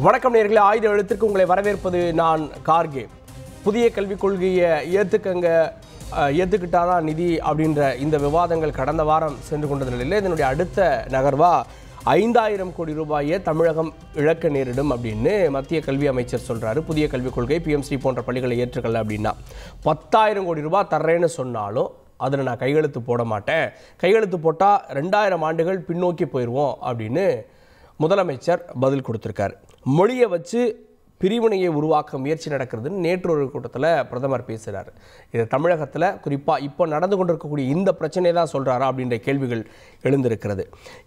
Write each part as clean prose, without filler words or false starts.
வணக்கம் நேயர்களே, ஆயுத எழுத்திற்கு உங்களை வரவேற்பது நான் கார்கே. புதிய கல்விக் கொள்கையை ஏற்றுக்கிட்டாதான் நிதி அப்படின்ற இந்த விவாதங்கள் கடந்த வாரம் சென்று கொண்ட நிலையில் இதனுடைய அடுத்த நகர்வா 5000 கோடி ரூபாயை தமிழகம் இழக்க நேரிடும் அப்படின்னு மத்திய கல்வி அமைச்சர் சொல்றாரு. புதிய கல்விக் கொள்கை பிஎம்சி போன்ற பள்ளிகளை ஏற்றுக்கல அப்படின்னா 10,000 கோடி ரூபாய் தர்றேன்னு சொன்னாலும் அதில் நான் கையெழுத்து போட மாட்டேன், கையெழுத்து போட்டால் 2000 ஆண்டுகள் பின்னோக்கி போயிடுவோம் அப்படின்னு முதலமைச்சர் பதில் கொடுத்துருக்காரு. மொழியை வச்சு பிரிவினையை உருவாக்க முயற்சி நடக்கிறதுன்னு நேற்று ஒரு கூட்டத்தில் பிரதமர் பேசுகிறார். இது தமிழகத்தில் குறிப்பாக இப்போ நடந்து கொண்டிருக்கக்கூடிய இந்த பிரச்சனை தான் சொல்கிறாரா அப்படின்ற கேள்விகள் எழுந்திருக்கிறது.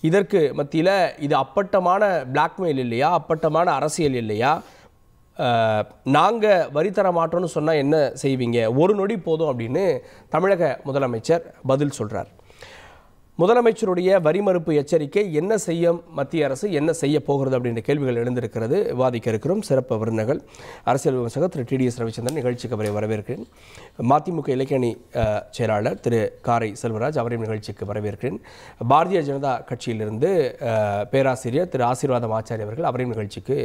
இதற்கு மத்தியில் இது அப்பட்டமான பிளாக்மெயில் இல்லையா, அப்பட்டமான அரசியல் இல்லையா, நாங்கள் வரி தர மாட்டோம்னு சொன்னால் என்ன செய்வீங்க, ஒரு நொடி போதும் அப்படின்னு தமிழக முதலமைச்சர் பதில் சொல்கிறார். முதலமைச்சருடைய வரி மறுப்பு எச்சரிக்கை என்ன செய்யும் மத்திய அரசு, என்ன செய்ய போகிறது அப்படின்ற கேள்விகள் எழுந்திருக்கிறது. விவாதிக்க இருக்கிறோம். சிறப்பு விருந்தினர்கள் அரசியல் விமர்சகர் திரு டிடிஎஸ் ரவிச்சந்திரன் நிகழ்ச்சிக்கு அவரை வரவேற்கிறேன். மதிமுக இலக்கியணி செயலாளர் திரு காரை செல்வராஜ் அவரையும் நிகழ்ச்சிக்கு வரவேற்கிறேன். பாரதிய ஜனதா கட்சியிலிருந்து பேராசிரியர் திரு ஆசீர்வாதம் ஆச்சாரி அவர்கள் அவரையும் நிகழ்ச்சிக்கு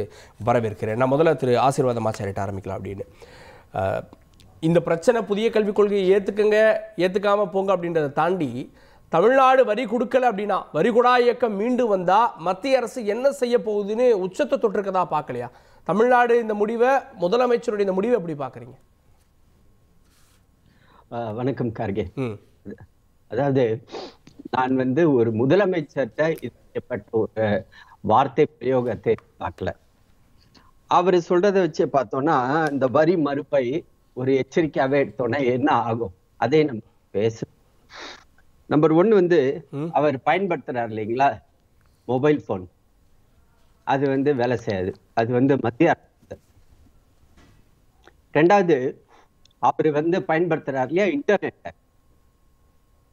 வரவேற்கிறேன். நான் முதல்ல திரு ஆசீர்வாதம் ஆச்சாரியிட்ட ஆரம்பிக்கலாம். அப்படின்னு இந்த பிரச்சனை புதிய கல்விக் கொள்கையை ஏற்றுக்காமல் போங்க அப்படின்றத தாண்டி தமிழ்நாடு வரி கொடுக்கல அப்படின்னா வரி கொடா இயக்கம் மீண்டு வந்தா மத்திய அரசு என்ன செய்ய போகுதுன்னு உச்சத்தை தொட்டிருக்கதா பார்க்கலையா? தமிழ்நாடு இந்த முடிவை, முதலமைச்சருடைய இந்த முடிவை எப்படி பார்க்குறீங்க? வணக்கம் கார்கே. அதாவது நான் ஒரு முதலமைச்சர்கிட்ட ஒரு வார்த்தை பிரயோகத்தை பார்க்கல. அவர் சொல்றதை வச்சு பார்த்தோம்னா இந்த வரி மறுப்பை ஒரு எச்சரிக்கையாவே எடுத்தோம்னா என்ன ஆகும் அதே நம்ம பேச. நம்பர் 1 அவர் பயன்படுத்துறாரு இல்லைங்களா மொபைல் போன், அது வேலை செய்யாது, அது மத்திய அரசு. ரெண்டாவது அவர் பயன்படுத்துறாரு இல்லையா இன்டர்நெட்,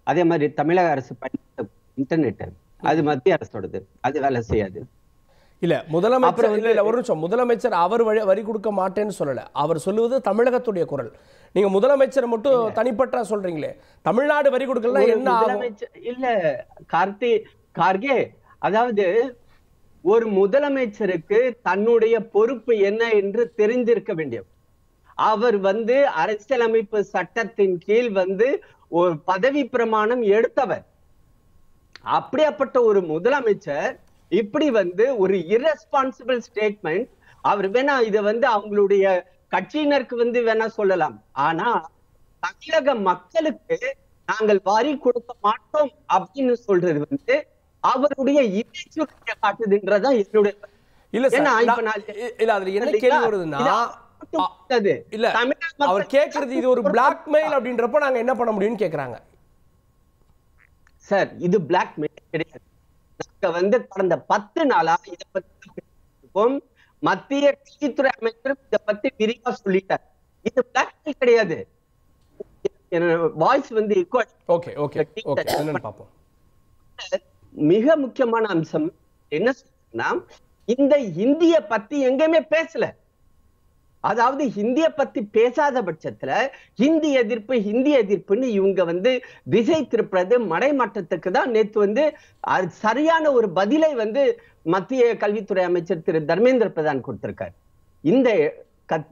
அதே மாதிரி தமிழக அரசு பயன்படுத்த இன்டர்நெட் அது மத்திய அரசோடது, அது வேலை செய்யாது. இல்ல முதலமைச்சர் ஒரு நிமிஷம், முதலமைச்சர் அவர் வரி கொடுக்க மாட்டேன்னு சொல்லல, அவர் சொல்லுவது தமிழகத்துடைய குரல். நீங்க முதலமைச்சரை மட்டும் தனிப்பட்ட சொல்றீங்களே, தமிழ்நாடு வரி கொடுக்கல என்ன ஆகும்? இல்ல கார்கே, அதாவது ஒரு முதலமைச்சருக்கு தன்னுடைய பொறுப்பு என்ன என்று தெரிந்திருக்க வேண்டியவர். அவர் அரசியலமைப்பு சட்டத்தின் கீழ் ஒரு பதவி பிரமாணம் எடுத்தவர். அப்படியாப்பட்ட ஒரு முதலமைச்சர் இப்படி ஒரு irresponsible ஸ்டேட்மெண்ட், அவர் வேணா இதை அவங்களுடைய கட்சியினருக்கு வேணா சொல்லலாம், ஆனா தமிழக மக்களுக்கு நாங்கள் வரி கொடுக்க மாட்டோம் அப்படின்னு சொல்றது அவருடைய இமேஜ் காட்டுதுன்றதா என்னுடைய. அவர் கேக்குறது இது ஒரு பிளாக்மெயில் அப்படின்றப்ப நாங்க என்ன பண்ண முடியும்னு கேக்குறாங்க. சார் இது பிளாக்மெயில் கிடையாது. நாங்க கடந்த 10 நாளா இதை பத்தி மத்திய கல்வித்துறை அமைச்சர் இதை பத்தி விரிவா சொல்லிட்டார். இது பிளாக்மெயில் கிடையாது. வாய்ஸ் மிக முக்கியமான அம்சம் என்ன சொல்றேன்னா, இந்த இந்திய பத்தி எங்கேயுமே பேசல. அதாவது இந்திய பத்தி பேசாத பட்சத்துல ஹிந்தி எதிர்ப்புன்னு இவங்க திசை திருப்புறது மடைமாற்றத்துக்கு தான் நேற்று சரியான ஒரு பதிலை மத்திய கல்வித்துறை அமைச்சர் திரு தர்மேந்திர பிரதான் கொடுத்திருக்காரு. இந்த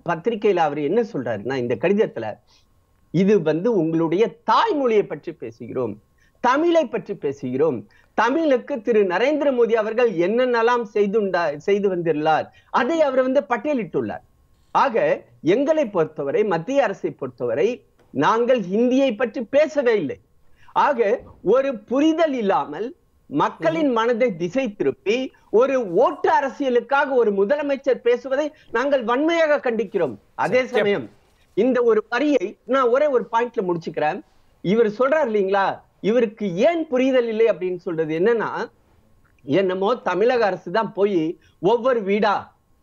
பத்திரிகையில அவர் என்ன சொல்றாருன்னா, இந்த கடிதத்துல இது உங்களுடைய தாய்மொழியை பற்றி பேசுகிறோம், தமிழை பற்றி பேசுகிறோம், தமிழுக்கு திரு நரேந்திர மோடி அவர்கள் என்னென்னலாம் செய்து வந்துள்ளார் அதை அவர் பட்டியலிட்டுள்ளார். ஆக எங்களை பொறுத்தவரை, மத்திய அரசை பொறுத்தவரை நாங்கள் ஹிந்தியை பற்றி பேசவே இல்லை. ஆக ஒரு புரிதல் இல்லாமல் மக்களின் மனதை திசை திருப்பி ஒரு ஓட்டு அரசியலுக்காக ஒரு முதலமைச்சர் பேசுவதை நாங்கள் வன்மையாக கண்டிக்கிறோம். அதே சமயம் இந்த ஒரு வரியை நான் ஒரே ஒரு பாயிண்ட்ல முடிச்சுக்கிறேன். இவர் சொல்றாரு இல்லைங்களா, இவருக்கு ஏன் புரிதல் இல்லை அப்படின்னு சொல்றது என்னன்னா, என்னமோ தமிழக அரசு தான் போய் ஒவ்வொரு வீடா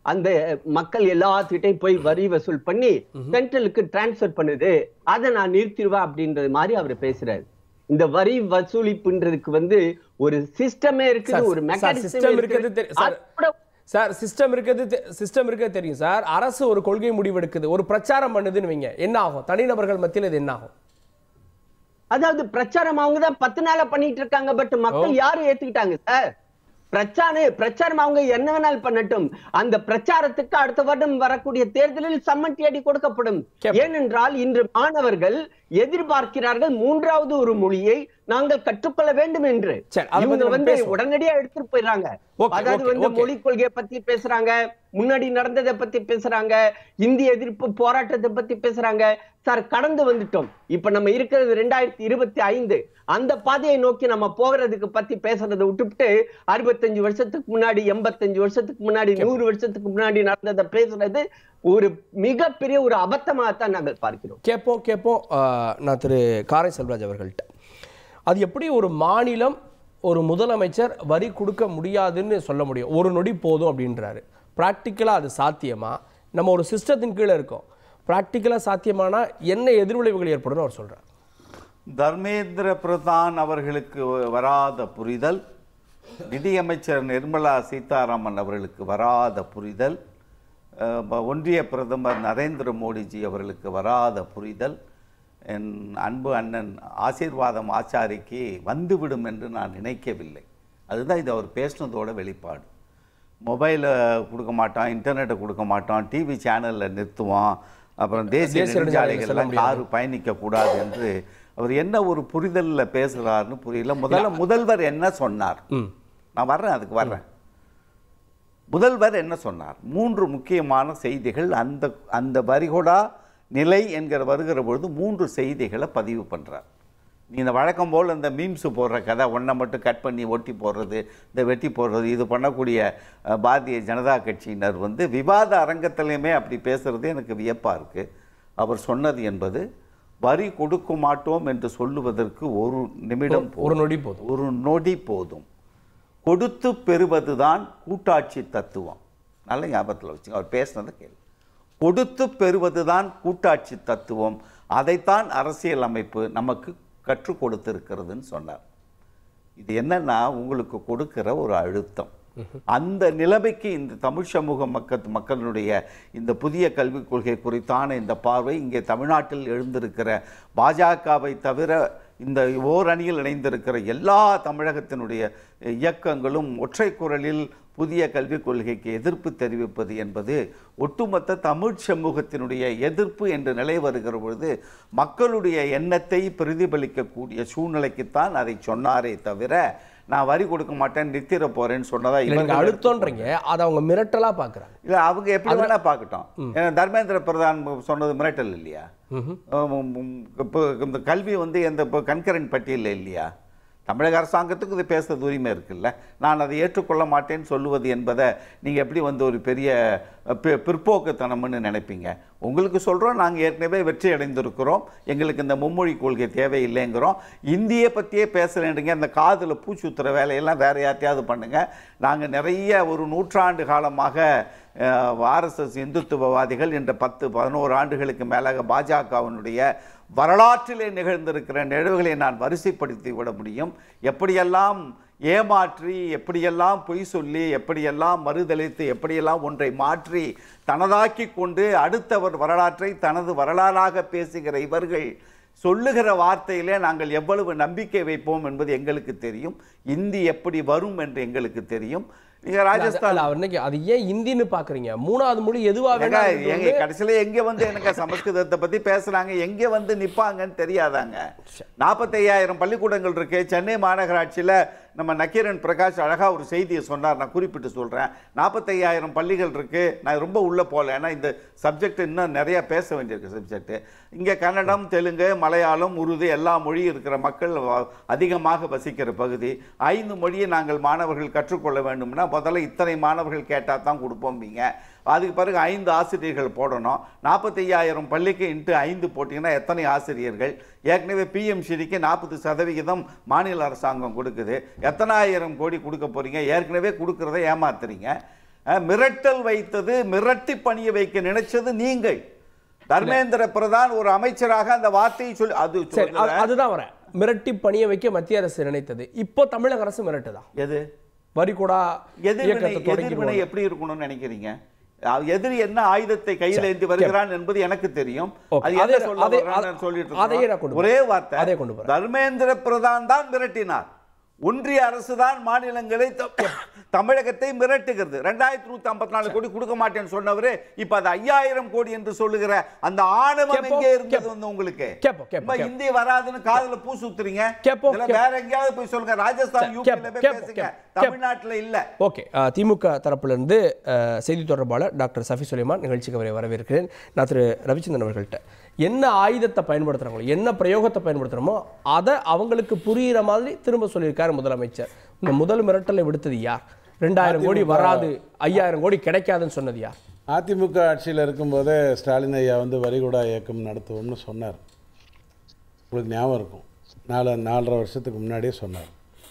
அந்த மக்கள் எல்லாத்துக்கிட்டையும் போய் வரி வசூல் பண்ணி சென்ட்ரலுக்கு டிரான்ஸ்பர் பண்ணுது, அதை நான் நிறுத்திடுவேன் அப்படின்றது மாதிரி அவர் பேசுறாரு. இந்த வரி வசூலிப்புன்றதுக்கு ஒரு சிஸ்டமே இருக்குது, ஒரு மெக்கானிசம் இருக்குது. சார் சிஸ்டம் இருக்கிறது தெரியும் சார். அரசு ஒரு கொள்கை முடிவெடுக்குது, ஒரு பிரச்சாரம் பண்ணுதுன்னு வைங்க, என்ன ஆகும்? தனிநபர்கள் மத்தியில் இது என்ன ஆகும்? அதாவது பிரச்சாரம் அவங்க தான் 10 நாளா பண்ணிட்டு இருக்காங்க, பட் மக்கள் யாரும் ஏத்துக்கிட்டாங்க சார்? பிரச்சாரம் அவங்க என்ன வேணாலும் பண்ணட்டும். அந்த பிரச்சாரத்துக்கு அடுத்த வருடம் வரக்கூடிய தேர்தலில் சம்மட்டி அடி கொடுக்கப்படும். ஏனென்றால் இன்று மாணவர்கள் எதிர்பார்க்கிறார்கள் மூன்றாவது ஒரு மொழியை நாங்கள் கற்றுக்கொள்ள வேண்டும் என்று. இவங்க உடனடியா எடுத்துட்டு போயிடுறாங்க. அதாவது மொழி கொள்கையை பத்தி பேசுறாங்க, முன்னாடி நடந்ததை பத்தி பேசுறாங்க, இந்திய எதிர்ப்பு போராட்டத்தை பத்தி பேசுறாங்க. சார், கடந்து வந்துட்டோம். இப்ப நம்ம இருக்கிறது 2025. அந்த பாதையை நோக்கி நம்ம போகிறதுக்கு பத்தி பேசுறதை விட்டுவிட்டு 65 வருஷத்துக்கு முன்னாடி, 85 வருஷத்துக்கு முன்னாடி, 100 வருஷத்துக்கு முன்னாடி நடந்ததை பேசுறது ஒரு மிகப்பெரிய ஒரு அபத்தமாகத்தான் நாங்கள் பார்க்கிறோம். கேட்போம் நான் திரு காரை செல்வராஜ் அவர்கள்ட்ட, அது எப்படி ஒரு மாநிலம் ஒரு முதலமைச்சர் வரி கொடுக்க முடியாதுன்னு சொல்ல முடியும்? ஒரு நொடி போதும் அப்படின்றாரு. ப்ராக்டிக்கலாக அது சாத்தியமா? நம்ம ஒரு சிஸ்டத்தின் கீழே இருக்கோம், ப்ராக்டிக்கலாக சாத்தியமானா என்ன எதிர்விளைவுகள் ஏற்படும் அவர் சொல்கிறார். தர்மேந்திர பிரதான் அவர்களுக்கு வராத புரிதல், நிதியமைச்சர் நிர்மலா சீதாராமன் அவர்களுக்கு வராத புரிதல், ஒன்றிய பிரதமர் நரேந்திர மோடிஜி அவர்களுக்கு வராத புரிதல் என் அன்பு அண்ணன் ஆசீர்வாதம் ஆச்சாரிக்கு வந்துவிடும் என்று நான் நினைக்கவில்லை. அதுதான் இது அவர் பேசினதோட வெளிப்பாடு. மொபைலை கொடுக்க மாட்டான், இன்டர்நெட்டை கொடுக்க மாட்டான், டிவி சேனலில் நிறுத்துவான், அப்புறம் தேசிய நெடுஞ்சாலைகள்லாம் காரு பயணிக்கக்கூடாது என்று அவர் என்ன ஒரு புரிதலில் பேசுகிறாருன்னு புரியல. முதல்வர் என்ன சொன்னார்? நான் வர்றேன், அதுக்கு வர்றேன். முதல்வர் என்ன சொன்னார்? 3 முக்கியமான செய்திகள் அந்த வரிகொடா நிலை என்கிற வருகிற பொழுது 3 செய்திகளை பதிவு பண்ணுறார். நீ இந்த வழக்கம் போல் இந்த மீம்ஸு போடுற கதை, ஒன்றை மட்டும் கட் பண்ணி ஒட்டி போடுறது, இந்த வெட்டி போடுறது, இது பண்ணக்கூடிய பாரதிய ஜனதா கட்சியினர் விவாத அரங்கத்திலையுமே அப்படி பேசுகிறது எனக்கு வியப்பாக இருக்குது. அவர் சொன்னது என்பது வரி கொடுக்க மாட்டோம் என்று சொல்லுவதற்கு ஒரு நிமிடம், ஒரு நொடி போதும். கொடுத்து பெறுவது தான் கூட்டாட்சி தத்துவம். நல்ல ஞாபகத்தில் வச்சுங்க, அவர் பேசினதை கேள்வி. கொடுத்து பெறுவது தான் கூட்டாட்சி தத்துவம், அதைத்தான் அரசியல் அமைப்பு நமக்கு கற்றுக் கொடுத்திருக்கிறதுன்னு சொன்னார். இது என்னன்னா, உங்களுக்கு கொடுக்கிற ஒரு அழுத்தம். அந்த நிலைமைக்கு இந்த தமிழ் சமூக மக்களுடைய இந்த புதிய கல்விக் கொள்கை குறித்தான இந்த பார்வை இங்கே தமிழ்நாட்டில் எழுந்திருக்கிற பாஜகவை தவிர இந்த ஓரணியில் இணைந்திருக்கிற எல்லா தமிழகத்தினுடைய இயக்கங்களும் ஒற்றை குரலில் புதிய கல்விக் கொள்கைக்கு எதிர்ப்பு தெரிவிப்பது என்பது ஒட்டுமொத்த தமிழ் சமூகத்தினுடைய எதிர்ப்பு என்ற நிலை வருகிற பொழுது மக்களுடைய எண்ணத்தை பிரதிபலிக்கக்கூடிய சூழ்நிலைக்குத்தான் அதை சொன்னாரே தவிர நான் வரி கொடுக்க மாட்டேன், நிறுத்திட போறேன்னு சொன்னதா இவங்க அழுத்தம்ன்றீங்க. அதை அவங்க மிரட்டலா பார்க்குறாங்க. இல்லை, அவங்க எப்படி வேணா பார்க்கட்டும். ஏன்னா தர்மேந்திர பிரதான் சொன்னது மிரட்டல் இல்லையா? இப்போ இந்த கல்வி எந்த கன்கரண்ட் பட்டியலில் இல்லையா? தமிழக அரசாங்கத்துக்கு இது பேசுறது உரிமை இருக்குல்ல. நான் அதை ஏற்றுக்கொள்ள மாட்டேன்னு சொல்லுவது என்பதை நீங்கள் எப்படி ஒரு பெரிய பிற்போக்குத்தனம்னு நினைப்பீங்க? உங்களுக்கு சொல்கிறோம், நாங்கள் ஏற்கனவே வெற்றி அடைந்திருக்கிறோம், எங்களுக்கு இந்த மும்மொழி கொள்கை தேவையில்லைங்கிறோம். இந்தியை பற்றியே பேசலைன்றீங்க. அந்த காதில் பூச்சுத்துற வேலையெல்லாம் வேறு யார்ட்டையாவது பண்ணுங்கள். நாங்கள் நிறைய ஒரு 100 ஆண்டு காலமாக ஆர்எஸ்எஸ் இந்துத்துவவாதிகள் என்ற 10-11 ஆண்டுகளுக்கு மேலாக பாஜகவினுடைய வரலாற்றிலே நிகழ்ந்திருக்கிற நிகழ்வுகளை நான் வரிசைப்படுத்தி விட முடியும். எப்படியெல்லாம் ஏமாற்றி, எப்படியெல்லாம் பொய் சொல்லி, எப்படியெல்லாம் மறுதளித்து, எப்படியெல்லாம் ஒன்றை மாற்றி தனதாக்கி கொண்டு அடுத்தவர் வரலாற்றை தனது வரலாறாக பேசுகிற இவர்கள் சொல்லுகிற வார்த்தையிலே நாங்கள் எவ்வளவு நம்பிக்கை வைப்போம் என்பது எங்களுக்கு தெரியும். இந்தி எப்படி வரும் என்று எங்களுக்கு தெரியும். நீங்க ராஜஸ்தான் அது ஏன் இந்தின்னு பாக்குறீங்க? 3வது மொழி எதுவா எங்க கடைசியில எங்க எனக்கு சமஸ்கிருதத்தை பத்தி பேசுறாங்க, எங்க நிப்பாங்கன்னு தெரியாதாங்க. 45,000 பள்ளிக்கூடங்கள் இருக்கு. சென்னை மாநகராட்சியில நம்ம நக்கீரன் பிரகாஷ் அழகா ஒரு செய்தியை சொன்னார், நான் குறிப்பிட்டு சொல்றேன். 45,000 பள்ளிகள் இருக்கு. நான் ரொம்ப உள்ள போகல, ஏன்னா இந்த சப்ஜெக்ட் இன்னும் நிறைய பேச வேண்டியிருக்கு சப்ஜெக்ட். இங்க கன்னடம், தெலுங்கு, மலையாளம், உருது எல்லா மொழியும் இருக்கிற மக்கள் அதிகமாக வசிக்கிற பகுதி. 5 மொழியை நாங்கள் மாணவர்கள் கற்றுக்கொள்ள வேண்டும்னா முதல்ல இத்தனை மாணவர்கள் கேட்டால் தான் கொடுப்போம்பீங்க. அதுக்கு பிறகு 5 ஆசிரியர்கள் போடணும். 45,000 பள்ளிக்கு இன்ட்டு 5 போட்டிங்கன்னா எத்தனை ஆசிரியர்கள்? ஏற்கனவே பிஎம்சிடிக்கு 40% மாநில அரசாங்கம் கொடுக்குது. எத்தனை ஆயிரம் கோடி கொடுக்க போறீங்க? ஏற்கனவே கொடுக்கறத ஏமாத்துறீங்க. மிரட்டல் வைத்தது, மிரட்டி பணிய வைக்க நினைச்சது நீங்கள். தர்மேந்திர பிரதான் ஒரு அமைச்சராக அந்த வார்த்தையை சொல்லி அதுதான் வர மிரட்டி பணிய வைக்க மத்திய அரசு நினைத்தது. இப்போ தமிழக அரசு மிரட்டுதான். எது வரிகூடா எதிர்வினை எப்படி இருக்கணும்னு நினைக்கிறீங்க? எதிரி என்ன ஆயுதத்தை கையில் ஏந்தி வருகிறான் என்பது எனக்கு தெரியும். ஒரே வார்த்தை, தர்மேந்திர பிரதான் தான் மிரட்டினார். ஒன்றிய அரசு தான் மாநிலங்களை தமிழகத்தை மிரட்டுகிறது. 2154 கோடி கொடுக்க மாட்டேன்னு சொன்னவரு இப்ப அது 5000 கோடி என்று சொல்லுகிற அந்த ஆணவம் எங்கே இருந்தது வந்து உங்களுக்கு? இந்தி வராதுன்னு காதுல பூ சுத்துறீங்க. வேற எங்கேயாவது போய் சொல்லுங்க. ராஜஸ்தான் யூபில போய் பேசுங்க, தமிழ்நாட்டுல இல்ல. ஓகே, திமுக தரப்புல இருந்து செய்தி தொடர்பாளர் டாக்டர் சஃபி சுலைமான் நிகழ்ச்சிக்கு வரவேற்கிறேன். நான் திரு ரவிச்சந்திரன் அவர்கள்ட்ட என்ன ஆயுதத்தை பயன்படுத்துறாங்களோ, என்ன பிரயோகத்தை பயன்படுத்துறோமோ அதை அவங்களுக்கு புரியுற மாதிரி திரும்ப சொல்லியிருக்காரு முதலமைச்சர். இந்த முதல் மிரட்டலை விடுத்தது யார்? 2000 கோடி வராது, 5000 கோடி கிடைக்காதுன்னு சொன்னது யார்? அதிமுக ஆட்சியில் இருக்கும்போதே ஸ்டாலின் ஐயா வந்து வரிகுடா இயக்கம் நடத்துவோம்னு சொன்னார். உங்களுக்கு ஞாபகம் இருக்கும், 4.5 வருஷத்துக்கு முன்னாடியே சொன்னார்.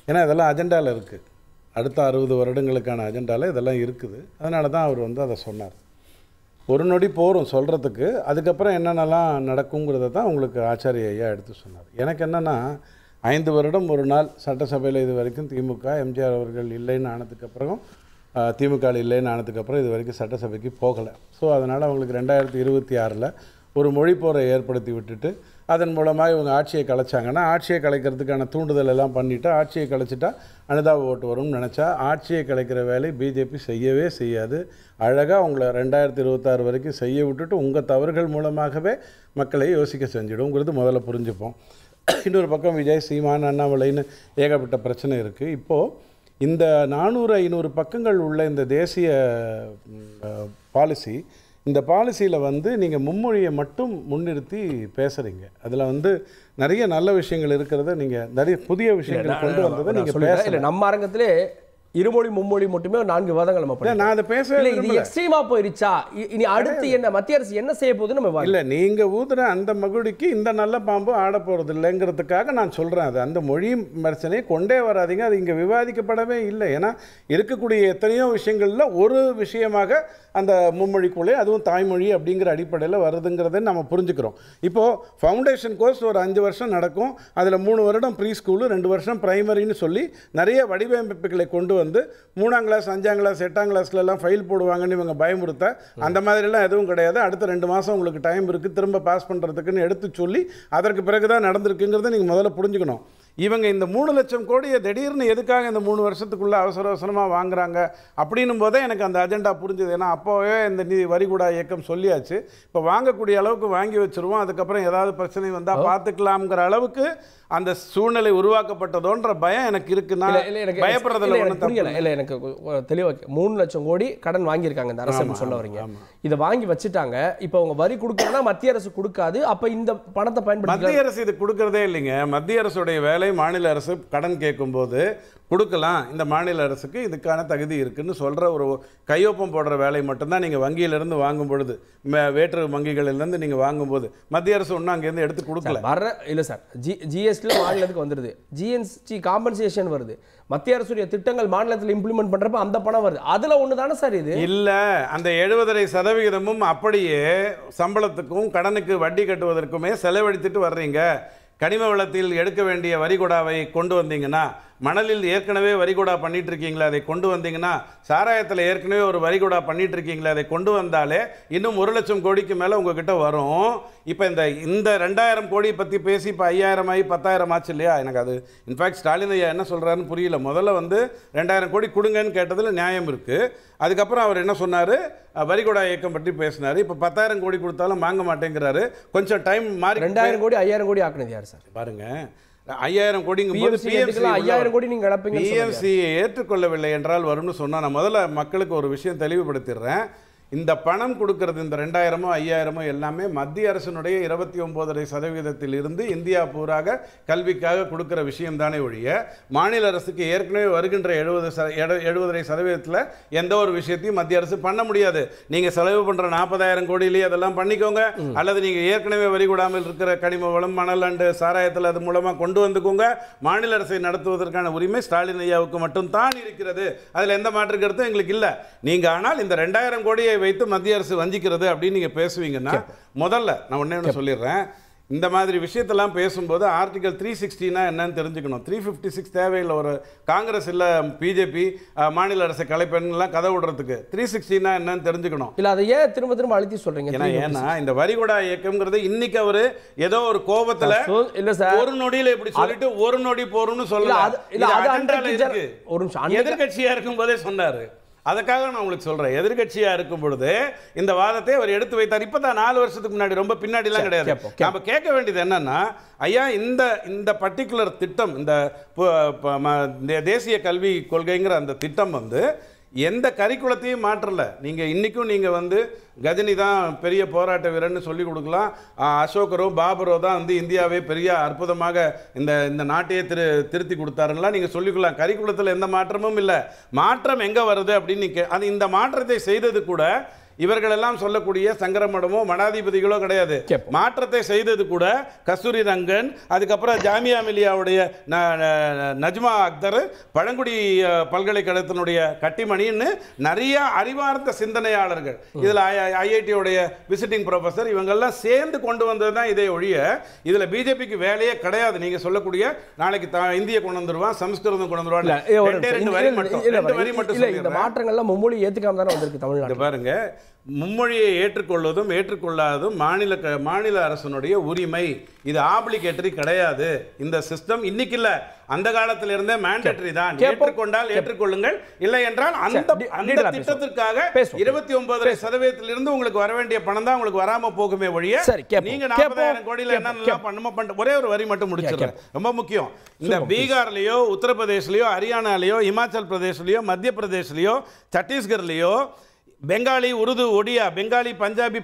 ஏன்னா இதெல்லாம் அஜெண்டாவில் இருக்குது, அடுத்த 60 வருடங்களுக்கான அஜெண்டாவில் இதெல்லாம் இருக்குது. அதனால தான் அவர் வந்து அதை சொன்னார். ஒரு நொடி போகிறோம் சொல்கிறதுக்கு, அதுக்கப்புறம் என்னென்னலாம் நடக்குங்கிறத தான் உங்களுக்கு ஆச்சாரிய ஐயா எடுத்து சொன்னார். எனக்கு என்னென்னா 5 வருடம் ஒரு நாள் சட்டசபையில் இது வரைக்கும் திமுக எம்ஜிஆர் அவர்கள் இல்லைன்னு ஆனதுக்கப்புறம், திமுக இல்லைன்னு ஆனதுக்கப்புறம் இது வரைக்கும் சட்டசபைக்கு போகலை. ஸோ அதனால் அவங்களுக்கு 2026 ஒரு மொழி போரை ஏற்படுத்தி விட்டுட்டு அதன் மூலமாக இவங்க ஆட்சியை கலைச்சாங்கன்னா, ஆட்சியை கலைக்கிறதுக்கான தூண்டுதல் எல்லாம் பண்ணிவிட்டு ஆட்சியை கலைச்சிட்டா அனுதாப ஓட்டு வரும்னு நினச்சா ஆட்சியை கலைக்கிற வேலை பிஜேபி செய்யவே செய்யாது. அழகாக அவங்கள 2026 வரைக்கும் செய்ய விட்டுட்டு உங்கள் தவறுகள் மூலமாகவே மக்களை யோசிக்க செஞ்சிடுங்கிறது முதல்ல புரிஞ்சுப்போம். இன்னொரு பக்கம் விஜய், சீமான், அண்ணாமலைன்னு ஏகப்பட்ட பிரச்சனை இருக்குது. இப்போது இந்த 400-500 பக்கங்கள் உள்ள இந்த தேசிய பாலிசி, இந்த பாலிசியில் வந்து நீங்கள் மும்மொழியை மட்டும் முன்னிறுத்தி பேசுகிறீங்க. அதில் வந்து நிறைய நல்ல விஷயங்கள் இருக்கிறத, நீங்கள் நிறைய புதிய விஷயங்கள் கொண்டு வந்ததை நீங்கள் பேசல. நம்ம அரங்கத்திலே இருமொழி மும்மொழி மட்டுமே 4 விவாதங்கள் நம்ம பண்ணோம். நான் அதை பேசவே இது எக்ஸ்ட்ரீமா போயிருச்சா? இனி அடுத்து என்ன மத்திய அரசு என்ன செய்ய போகுது? நம்ம இல்லை, நீங்கள் ஊதுற அந்த மகுடிக்கு இந்த நல்ல பாம்பு ஆட போகிறது இல்லைங்கிறதுக்காக நான் சொல்கிறேன். அது அந்த மொழி பிரச்சனையை கொண்டே வராதிங்க, அது இங்கே விவாதிக்கப்படவே இல்லை. ஏன்னா இருக்கக்கூடிய எத்தனையோ விஷயங்களில் ஒரு விஷயமாக அந்த மும்மொழிக்குள்ளே, அதுவும் தாய்மொழி அப்படிங்கிற அடிப்படையில் வருதுங்கிறத நம்ம புரிஞ்சுக்கிறோம். இப்போது ஃபவுண்டேஷன் கோர்ஸ் ஒரு 5 வருஷம் நடக்கும், அதில் 3 வருடம் ப்ரீ ஸ்கூலு, 2 வருஷம் ப்ரைமரின்னு சொல்லி நிறைய வடிவமைப்புகளை கொண்டு வந்து 3ஆம் கிளாஸ் 5ஆம் கிளாஸ் 8ஆம் கிளாஸ்லலாம் ஃபைல் போடுவாங்கன்னு இவங்க பயமுறுத்த, அந்த மாதிரிலாம் எதுவும் கிடையாது. அடுத்த 2 மாதம் உங்களுக்கு டைம் இருக்குது திரும்ப பாஸ் பண்ணுறதுக்குன்னு எடுத்து சொல்லி அதற்கு பிறகு தான் நடந்திருக்குங்கிறத நீங்கள் முதல்ல புரிஞ்சுக்கணும். இவங்க இந்த 3 லட்சம் கோடியை திடீர்னு எதுக்காக இந்த 3 வருஷத்துக்குள்ளே அவசரமாக வாங்குறாங்க அப்படின்னும் போதே எனக்கு அந்த அஜெண்டா புரிஞ்சுது. ஏன்னா அப்போவே இந்த வரிகுடா இயக்கம் சொல்லியாச்சு, இப்போ வாங்கக்கூடிய அளவுக்கு வாங்கி வச்சுருவோம், அதுக்கப்புறம் ஏதாவது பிரச்சனை வந்தால் பார்த்துக்கலாம்ங்கிற அளவுக்கு அந்த சூழ்நிலை உருவாக்கப்பட்டதோன்ற பயம் எனக்கு இருக்குன்னா பயப்படுறதுல இல்லை. எனக்கு தெளிவாக 3 லட்சம் கோடி கடன் வாங்கியிருக்காங்க இந்த அரசு சொல்ல வரீங்க. இதை வாங்கி வச்சுட்டாங்க, இப்போ அவங்க வரி கொடுக்கறதுனா மத்திய அரசு கொடுக்காது, அப்போ இந்த பணத்தை பயன்படுத்தி மத்திய அரசு இது கொடுக்கறதே இல்லைங்க. மத்திய அரசுடைய வேலை மாநில அரசு கடன் கேட்கும்போது கொடுக்கலாம், இந்த மாநில அரசுக்கு இதுக்கான தகுதி இருக்குன்னு சொல்கிற ஒரு கையொப்பம் போடுற வேலை மட்டும்தான் நீங்கள் வங்கியிலிருந்து வாங்கும் பொழுது, வேற்று வங்கிகளிலிருந்து நீங்கள் வாங்கும்போது மத்திய அரசு ஒன்றும் அங்கேருந்து எடுத்து கொடுக்கல. இல்லை சார், ஜிஎஸ்டியில் மாநிலத்துக்கு வந்துடுது, ஜிஎஸ்டி காம்பன்சேஷன் வருது, மத்திய அரசுடைய திட்டங்கள் மாநிலத்தில் இம்ப்ளிமெண்ட் பண்ணுறப்ப அந்த பணம் வருது, அதில் ஒன்று தானே சார் இது? இல்லை, அந்த 70% அப்படியே சம்பளத்துக்கும் கடனுக்கு வட்டி கட்டுவதற்குமே செலவழித்துட்டு வர்றீங்க. கனிம வளத்தில் எடுக்க வேண்டிய வரிகொடாவை கொண்டு வந்தீங்கன்னா, மணலில் ஏற்கனவே வரிகொடா பண்ணிட்டு இருக்கீங்களா, அதை கொண்டு வந்தீங்கன்னா, சாராயத்தில் ஏற்கனவே ஒரு வரிகொடா பண்ணிட்டு இருக்கீங்களா, அதை கொண்டு வந்தாலே இன்னும் 1 லட்சம் கோடிக்கு மேலே உங்ககிட்ட வரும். இப்போ இந்த 2000 கோடி பற்றி பேசி இப்போ 5000 ஆகி 10,000 ஆச்சு இல்லையா? எனக்கு அது இன்ஃபேக்ட் ஸ்டாலின் ஐயா என்ன சொல்கிறாருன்னு புரியல. முதல்ல வந்து 2000 கோடி கொடுங்கன்னு கேட்டதில் நியாயம் இருக்குது. அதுக்கப்புறம் அவர் என்ன சொன்னார், வரிகொடா இயக்கம் பற்றி பேசினார். இப்போ 10,000 கோடி கொடுத்தாலும் வாங்க மாட்டேங்கிறாரு. கொஞ்சம் டைம் மாறி 2000 கோடி 5000 கோடி ஆக்குனது யார் சார்? பாருங்க, 5000 கோடிங்கும்போது பிஎம்சி ஏற்றுக்கொள்ளவில்லை என்றால் வரும்னு சொன்னால், நான் முதல்ல மக்களுக்கு ஒரு விஷயம் தெளிவுபடுத்திடுறேன். இந்த பணம் கொடுக்கறது, இந்த 2000மோ 5000மோ எல்லாமே மத்திய அரசினுடைய 29.5% இருந்து இந்தியா பூராக கல்விக்காக கொடுக்குற விஷயம் தானே ஒழிய, மாநில அரசுக்கு ஏற்கனவே வருகின்ற 70% எந்த ஒரு விஷயத்தையும் மத்திய அரசு பண்ண முடியாது. நீங்கள் செலவு பண்ணுற 40,000 கோடியிலேயே அதெல்லாம் பண்ணிக்கோங்க, அல்லது நீங்கள் ஏற்கனவே வரி கூடாமல் இருக்கிற கனிம வளம், மணல் அண்டு சாராயத்தில் அது மூலமாக கொண்டு வந்துக்கோங்க. மாநில அரசை நடத்துவதற்கான உரிமை ஸ்டாலின் ஐயாவுக்கு மட்டும்தான் இருக்கிறது, அதில் எந்த மாற்று கருத்தும் எங்களுக்கு இல்லை. நீங்கள் ஆனால் இந்த 2000 கோடியை வைத்து மத்திய அரசு வஞ்சிக்கிறது அப்படின்னு நீங்க பேசுவீங்கன்னா, முதல்ல நான் ஒண்ணே சொல்லிடுறேன், இந்த மாதிரி விஷயத்தெல்லாம் பேசும்போது ஆர்டிகல் 360னா என்னன்னு தெரிஞ்சுக்கணும். 356 தேவையில்லை. ஒரு காங்கிரஸ் இல்லை பிஜேபி மாநில அரசை கலைப்பெண்லாம் கதை விடுறதுக்கு 360னா என்னன்னு தெரிஞ்சுக்கணும். இல்லை அதை ஏன் திரும்ப திரும்ப அழுத்தி சொல்கிறீங்க? ஏன்னா இந்த வரிகொடா இயக்கம்ங்கிறது இன்னைக்கு அவர் ஏதோ ஒரு கோபத்தில் இல்லை சார் ஒரு நொடியில் இப்படி சொல்லிட்டு ஒரு நொடி போறோம்னு சொல்லலாம். எதிர்கட்சியாக இருக்கும் போதே சொன்னார். அதுக்காக நான் உங்களுக்கு சொல்றேன், எதிர்கட்சியா இருக்கும் பொழுது இந்த வாதத்தை அவர் எடுத்து வைத்தார். இப்பதான் 4 வருஷத்துக்கு முன்னாடி, ரொம்ப பின்னாடிலாம் கிடையாது. நாம கேட்க வேண்டியது என்னன்னா, ஐயா இந்த பர்டிகுலர் திட்டம், இந்த தேசிய கல்வி கொள்கைங்கிற அந்த திட்டம் எந்த கரிக்குலத்தையும் மாற்றல. நீங்க இன்னைக்கும் நீங்க கஜினி தான் பெரிய போராட்ட வீரன்னு சொல்லி கொடுக்கலாம். அசோகரோ பாபரோ தான் இந்தியாவே பெரிய அற்புதமாக இந்த நாட்டையே திருத்தி கொடுத்தாருலாம் நீங்க சொல்லிக்கலாம். கரிக்குலத்தில் எந்த மாற்றமும் இல்லை. மாற்றம் எங்க வருது அப்படின்னு அது இந்த மாற்றத்தை செய்தது கூட இவர்கள் எல்லாம் சொல்லக்கூடிய சங்கரமடமோ மடாதிபதிகளோ கிடையாது. மாற்றத்தை செய்தது கூட கஸ்தூரி ரங்கன், அதுக்கப்புறம் ஜாமியா மிலியாவுடைய நஜ்மா அக்தர், பழங்குடி பல்கலைக்கழகத்தினுடைய கட்டிமணின்னு நிறைய அறிவார்ந்த சிந்தனையாளர்கள், இதில் ஐஐடியோடைய விசிட்டிங் ப்ரொஃபஸர், இவங்கெல்லாம் சேர்ந்து கொண்டு வந்தது தான் இதே ஒழிய இதில் பிஜேபிக்கு வேலையே கிடையாது. நீங்க சொல்லக்கூடிய நாளைக்கு இந்திய கொண்டு வந்துருவான், சமஸ்கிருதம் கொண்டு வந்துருவான், ரெண்டு வரி மட்டும். இந்த மாற்றங்கள்லாம் மும்மொழி ஏற்றுக்காம தானே வந்திருக்கு தமிழ்நாடு. பாருங்க, மும்மொழியை ஏற்றுக்கொள்வதும் ஏற்றுக்கொள்ளாததும் மாநில அரசனுடைய உரிமை. இது ஆப்ளிகேட்டரி கிடையாது. இந்த சிஸ்டம் இன்னைக்கு இல்ல, அந்த காலத்துல இருந்தே மேண்டேட்டரி தான். ஏற்றுக்கொண்டால் ஏற்றுக்கொள்ளுங்கள், இல்லை என்றால் அந்த திட்டத்திற்காக 29% உங்களுக்கு வர வேண்டிய பணம் தான் உங்களுக்கு வராம போகுமே ஒழிய நீங்க 40,000 கோடியில என்ன ஒரே ஒரு வரி மட்டும் முடிச்சிருக்கேன், ரொம்ப முக்கியம். இந்த பீகார்லயோ உத்தரப்பிரதேஷ்லயோ ஹரியானாலயோ இமாச்சல் பிரதேஷ்லயோ மத்திய பிரதேஷ்லயோ சத்தீஸ்கர்லயோ பெங்காலி, உருது, ஒடியா, பெங்காலி, பஞ்சாபி,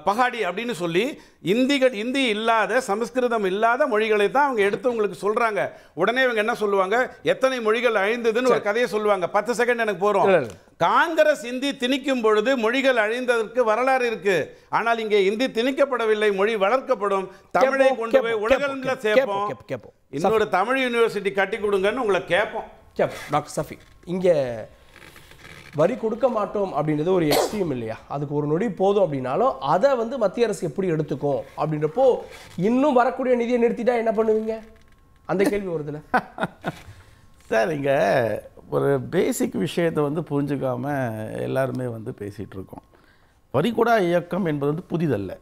பஹாடி அப்படின்னு சொல்லி இந்தி இல்லாத சமஸ்கிருதம் இல்லாத மொழிகளை தான் அவங்க எடுத்து உங்களுக்கு சொல்றாங்க. உடனே இவங்க என்ன சொல்லுவாங்க, எத்தனை மொழிகள் அழிந்ததுன்னு ஒரு கதையை சொல்லுவாங்க. 10 செகண்ட் எனக்கு போறோம். காங்கிரஸ் இந்தி திணிக்கும் பொழுது மொழிகள் அழிந்ததற்கு வரலாறு இருக்கு. ஆனால் இங்கே இந்தி திணிக்கப்படவில்லை, மொழி வளர்க்கப்படும். தமிழை கொண்டு போய் உலகம்ல சேர்ப்போம். இன்னொரு தமிழ் யூனிவர்சிட்டி கட்டி கொடுங்கன்னு உங்களை கேட்போம். டாக்டர் சஃபி, இங்க வரி கொடுக்க மாட்டோம் அப்படின்றது ஒரு எக்ஸ்ட்ரீம் இல்லையா? அதுக்கு ஒரு நொடி போதும் அப்படின்னாலும் அதை மத்திய அரசு எப்படி எடுத்துக்கும் அப்படின்றப்போ இன்னும் வரக்கூடிய நிதியை நிறுத்திட்டா என்ன பண்ணுவீங்க? அந்த கேள்வி வருதுல்ல சார். இங்கே ஒரு பேசிக் விஷயத்தை புரிஞ்சுக்காம எல்லாருமே பேசிகிட்டு இருக்கோம். வரிகொடா இயக்கம் என்பது புதிதல்ல.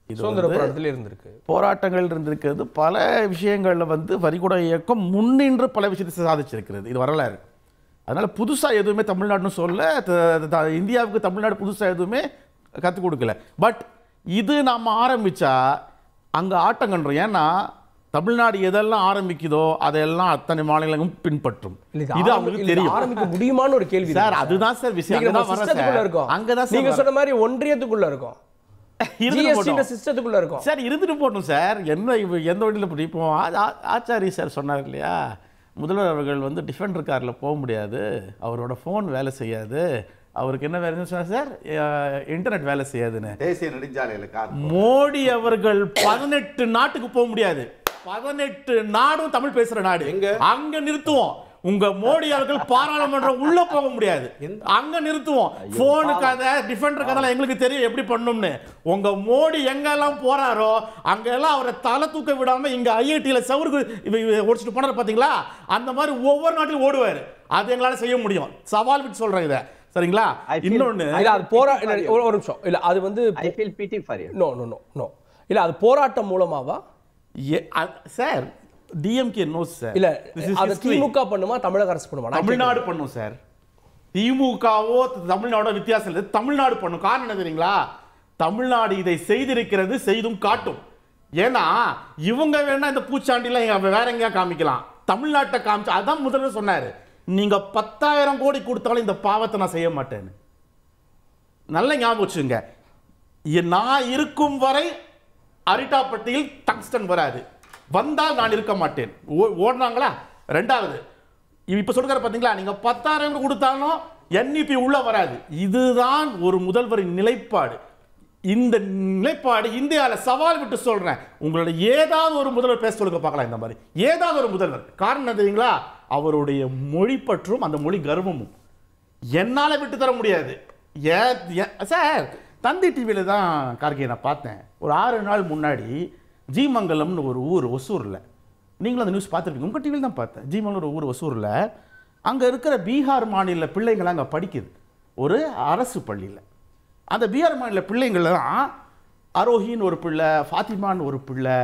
இது சுதந்திர போராட்டத்தில் இருந்திருக்கு, போராட்டங்கள் இருந்திருக்கிறது. பல விஷயங்களில் வரிகொடா இயக்கம் முன்னின்று பல விஷயத்தை சாதிச்சிருக்கிறது. இது வரலாறு. அதனால் புதுசாக எதுவுமே தமிழ்நாடுன்னு சொல்ல, இந்தியாவுக்கு தமிழ்நாடு புதுசாக எதுவுமே கற்றுக் கொடுக்கல. பட் இது நாம் ஆரம்பித்தா அங்கே ஆட்டம் கண்டுறோம். ஏன்னா தமிழ்நாடு எதெல்லாம் ஆரம்பிக்குதோ அதெல்லாம் அத்தனை மாநிலங்களும் பின்பற்றும். இது அவங்களுக்கு தெரியும். ஆரம்பிக்க முடியுமான்னு ஒரு கேள்வி சார். அதுதான் சார் விஷயம். அங்கதான் நீங்க சொன்ன மாதிரி ஒன்றியத்துக்குள்ள இருக்கும், சிஸ்டத்துக்குள்ள இருக்கும். சார் இருந்துட்டு போகணும் சார். என்ன எந்த வழியில் இப்போ ஆச்சாரி சார் சொன்னார் இல்லையா, முதல்வர் அவர்கள் டிஃபெண்டர் காரில் போக முடியாது, அவரோட ஃபோன் வேலை செய்யாது, அவருக்கு என்ன வேலை சொன்னார் சார், இன்டர்நெட் வேலை செய்யாதுன்னு. தேசிய நெடுஞ்சாலையில் கார். மோடி அவர்கள் 18 நாட்டுக்கு போக முடியாது. 18 நாடும் தமிழ் பேசுற நாடு. அங்க நிறுத்துவோம். உங்க மோடி அவர்கள் பாராளுமன்றம் உள்ள போக முடியாது, அங்க நிறுத்துவோம். போனு கதை, டிஃபெண்டர் கதை எங்களுக்கு தெரியும் எப்படி பண்ணணும்னு. உங்க மோடி எங்கெல்லாம் போறாரோ அங்கெல்லாம் அவரை தலை தூக்க விடாம இங்க ஐஐடியில சவுருக்கு ஓடிச்சுட்டு போனார் பாத்தீங்களா, அந்த மாதிரி ஒவ்வொரு நாட்டிலும் ஓடுவாரு. அது எங்களால செய்ய முடியும். சவால் விட்டு சொல்றேன் இதை, சரிங்களா? இன்னொன்னு ஒரு நிமிஷம் இல்ல, அது I feel pity for you. No no no no இல்ல, அது போராட்டம் மூலமாவா சார்? DMK no sir. இல்ல அது திமுக பண்ணுமா தமிழக அரசு பண்ணுமா? தமிழ்நாடு பண்ணும் சார். திமுகவோ தமிழ்நாடோ வித்தியாசம் இல்லை, தமிழ்நாடு பண்ணும். காரணம் என்ன தெரியுங்களா? தமிழ்நாடு இதை செய்திருக்கிறது, செய்தும் காட்டும். ஏன்னா இவங்க வேணா இந்த பூச்சாண்டிலாம் வேற எங்கேயா காமிக்கலாம், தமிழ்நாட்டை காமிச்சு. அதான் முதல்வர் சொன்னாரு, நீங்க 10,000 கோடி கொடுத்தாலும் இந்த பாவத்தை நான் செய்ய மாட்டேன்னு. நல்ல ஞாபகம் வச்சுங்க. நான் இருக்கும் வரை அரிட்டாப்பட்டியில் டங்ஸ்டன் வராது, வந்தால் நான் இருக்க மாட்டேன். ஓடுனாங்களா? ரெண்டாவது இப்ப சொல்றாரு பாத்தீங்களா, நீங்க 10,000 கொடுத்தாலும் NEP உள்ள வராது. இதுதான் ஒரு முதல்வரின் நிலைப்பாடு. இந்த நிலைப்பாடு இந்தியால சவால் விட்டு சொல்றேன். உங்களோட ஏதாவது ஒரு முதல்வர் பேச சொல்லுங்க பார்க்கலாம். இந்த மாதிரி ஏதாவது ஒரு முதல்வர். காரணம் தெரியுங்களா? அவருடைய மொழி பற்றும் அந்த மொழி கர்வமும் என்னால விட்டு தர முடியாது. சார் தந்தி டிவியில் தான் கார்கே நான் பார்த்தேன். ஒரு 6 நாள் முன்னாடி ஜீமங்கலம்னு ஒரு ஊர் ஒசூரில், நீங்களும் அந்த நியூஸ் பார்த்துருப்பீங்க, உங்கள் டிவியில் தான் பார்த்தேன். ஜீமங்கலம் ஒரு ஊர் ஒசூரில், அங்கே இருக்கிற பீகார் மாநில பிள்ளைங்களாம் அங்கே படிக்குது ஒரு அரசு பள்ளியில். அந்த பீகார் மாநில பிள்ளைங்கள தான் அரோஹின்னு ஒரு பிள்ளை, ஃபாத்திமான்னு ஒரு பிள்ளை,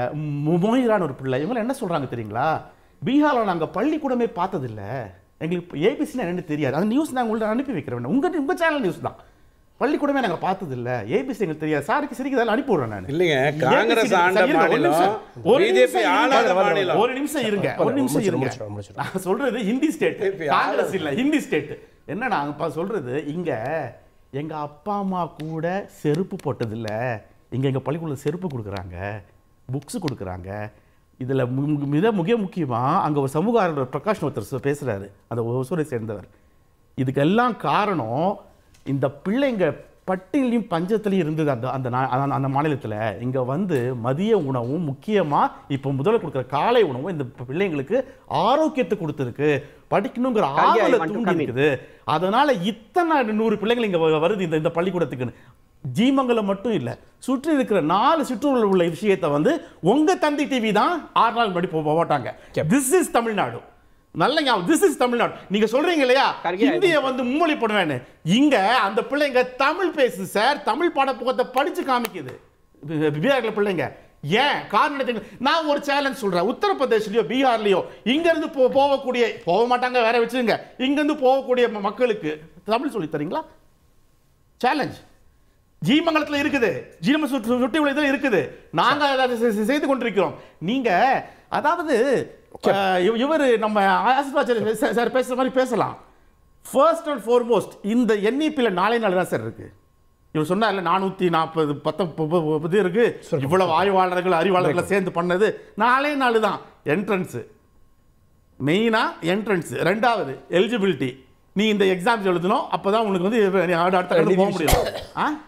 மொஹிரான்னு ஒரு பிள்ளை, இவங்க என்ன சொல்கிறாங்க தெரியுங்களா? பீகாரில் நாங்கள் பள்ளிக்கூடமே பார்த்ததில்லை, எங்களுக்கு ஏபிசின்னு என்னென்னு தெரியாது. அந்த நியூஸ் நாங்கள் உங்கள்ட்ட அனுப்பி வைக்கிறேன், உங்கள் சேனல் நியூஸ் தான். பள்ளிக்கூடமே நாங்கள் பார்த்ததில்லை, ஏபிசி எங்களுக்கு தெரியாது. சாருக்கு சிரிக்கிறதால அனுப்பி விடுறேன் நான். இல்லைங்க, காங்கிரஸ் ஆண்ட மாநிலம், பிஜேபி ஆளாத மாநிலம். ஒரு நிமிஷம் இருங்க. நான் சொல்றது ஹிந்தி ஸ்டேட், காங்கிரஸ் இல்ல, ஹிந்தி ஸ்டேட். என்ன நான் சொல்றது, இங்க எங்க அப்பா அம்மா கூட செருப்பு போட்டதில்ல, இங்க எங்க பள்ளிக்கூடத்தில் செருப்பு கொடுக்குறாங்க, புக்ஸ் கொடுக்குறாங்க. இதுல மிக முக்கியமா அங்க ஒரு சமூக ஆர்வலர் பிரகாஷ் ஒருத்தர் பேசுறாரு, அந்த ஒசூரை சேர்ந்தவர். இதுக்கெல்லாம் காரணம் இந்த பிள்ளைங்க பட்டியலையும் பஞ்சத்திலையும் இருந்தது அந்த மாநிலத்தில். இங்கே வந்து மதிய உணவும் முக்கியமாக இப்போ முதல்ல கொடுக்குற காலை உணவும் இந்த பிள்ளைங்களுக்கு ஆரோக்கியத்தை கொடுத்துருக்கு, படிக்கணுங்கிற ஆர்வத்தை தூண்டி இருக்குது. அதனால இத்தனை 100 பிள்ளைங்கள் இங்கே வருது இந்த பள்ளிக்கூடத்துக்குன்னு. ஜீமங்கலம் மட்டும் இல்லை, சுற்றி இருக்கிற 4 சிற்றூரில் உள்ள விஷயத்தை வந்து உங்க தந்தி டிவி தான் 6 நாள் முன்னாடி போட்டாங்க. This is Tamil Nadu. நல்ல ஞாபகம், திஸ் இஸ் தமிழ்நாடு. நீங்க சொல்றீங்க இல்லையா ஹிந்தியை வந்து மும்மொழி பண்ணுவேன்னு, இங்க அந்த பிள்ளைங்க தமிழ் பேசுது சார், தமிழ் பாடப்புத்தகத்தை படிச்சு காமிக்குது பீகார்ல பிள்ளைங்க. ஏன் காரணம்? நான் ஒரு சேலஞ்ச் சொல்றேன், உத்தரப்பிரதேஷ்லயோ பீகார்லயோ இங்க இருந்து போக மாட்டாங்க, வேற வச்சுங்க, இங்க இருந்து போகக்கூடிய மக்களுக்கு தமிழ் சொல்லி தரீங்களா? சேலஞ்ச். ஜீமங்கலத்தில் இருக்குது, ஜீம சுட்டி உள்ள இருக்குது, நாங்க அதை செய்து கொண்டிருக்கிறோம். நீங்க அதாவது இவர் நம்ம சார் பேசுற மாதிரி பேசலாம். ஃபர்ஸ்ட் அண்ட் ஃபார்மோஸ்ட் இந்த என்இபியில் 4 நாள் தான் சார் இருக்கு. இவர் சொன்னார்ல 440 இருக்கு, இவ்வளவு ஆய்வாளர்கள் அறிவாளர்களை சேர்ந்து பண்ணது 4 நாள் தான். என்ட்ரன்ஸ் மெயினா, என்ட்ரன்ஸ் 2வது எலிஜிபிலிட்டி. நீ இந்த எக்ஸாம்ஸ் எழுதணும், அப்பதான் உனக்கு வந்து அடுத்த போக முடியும்.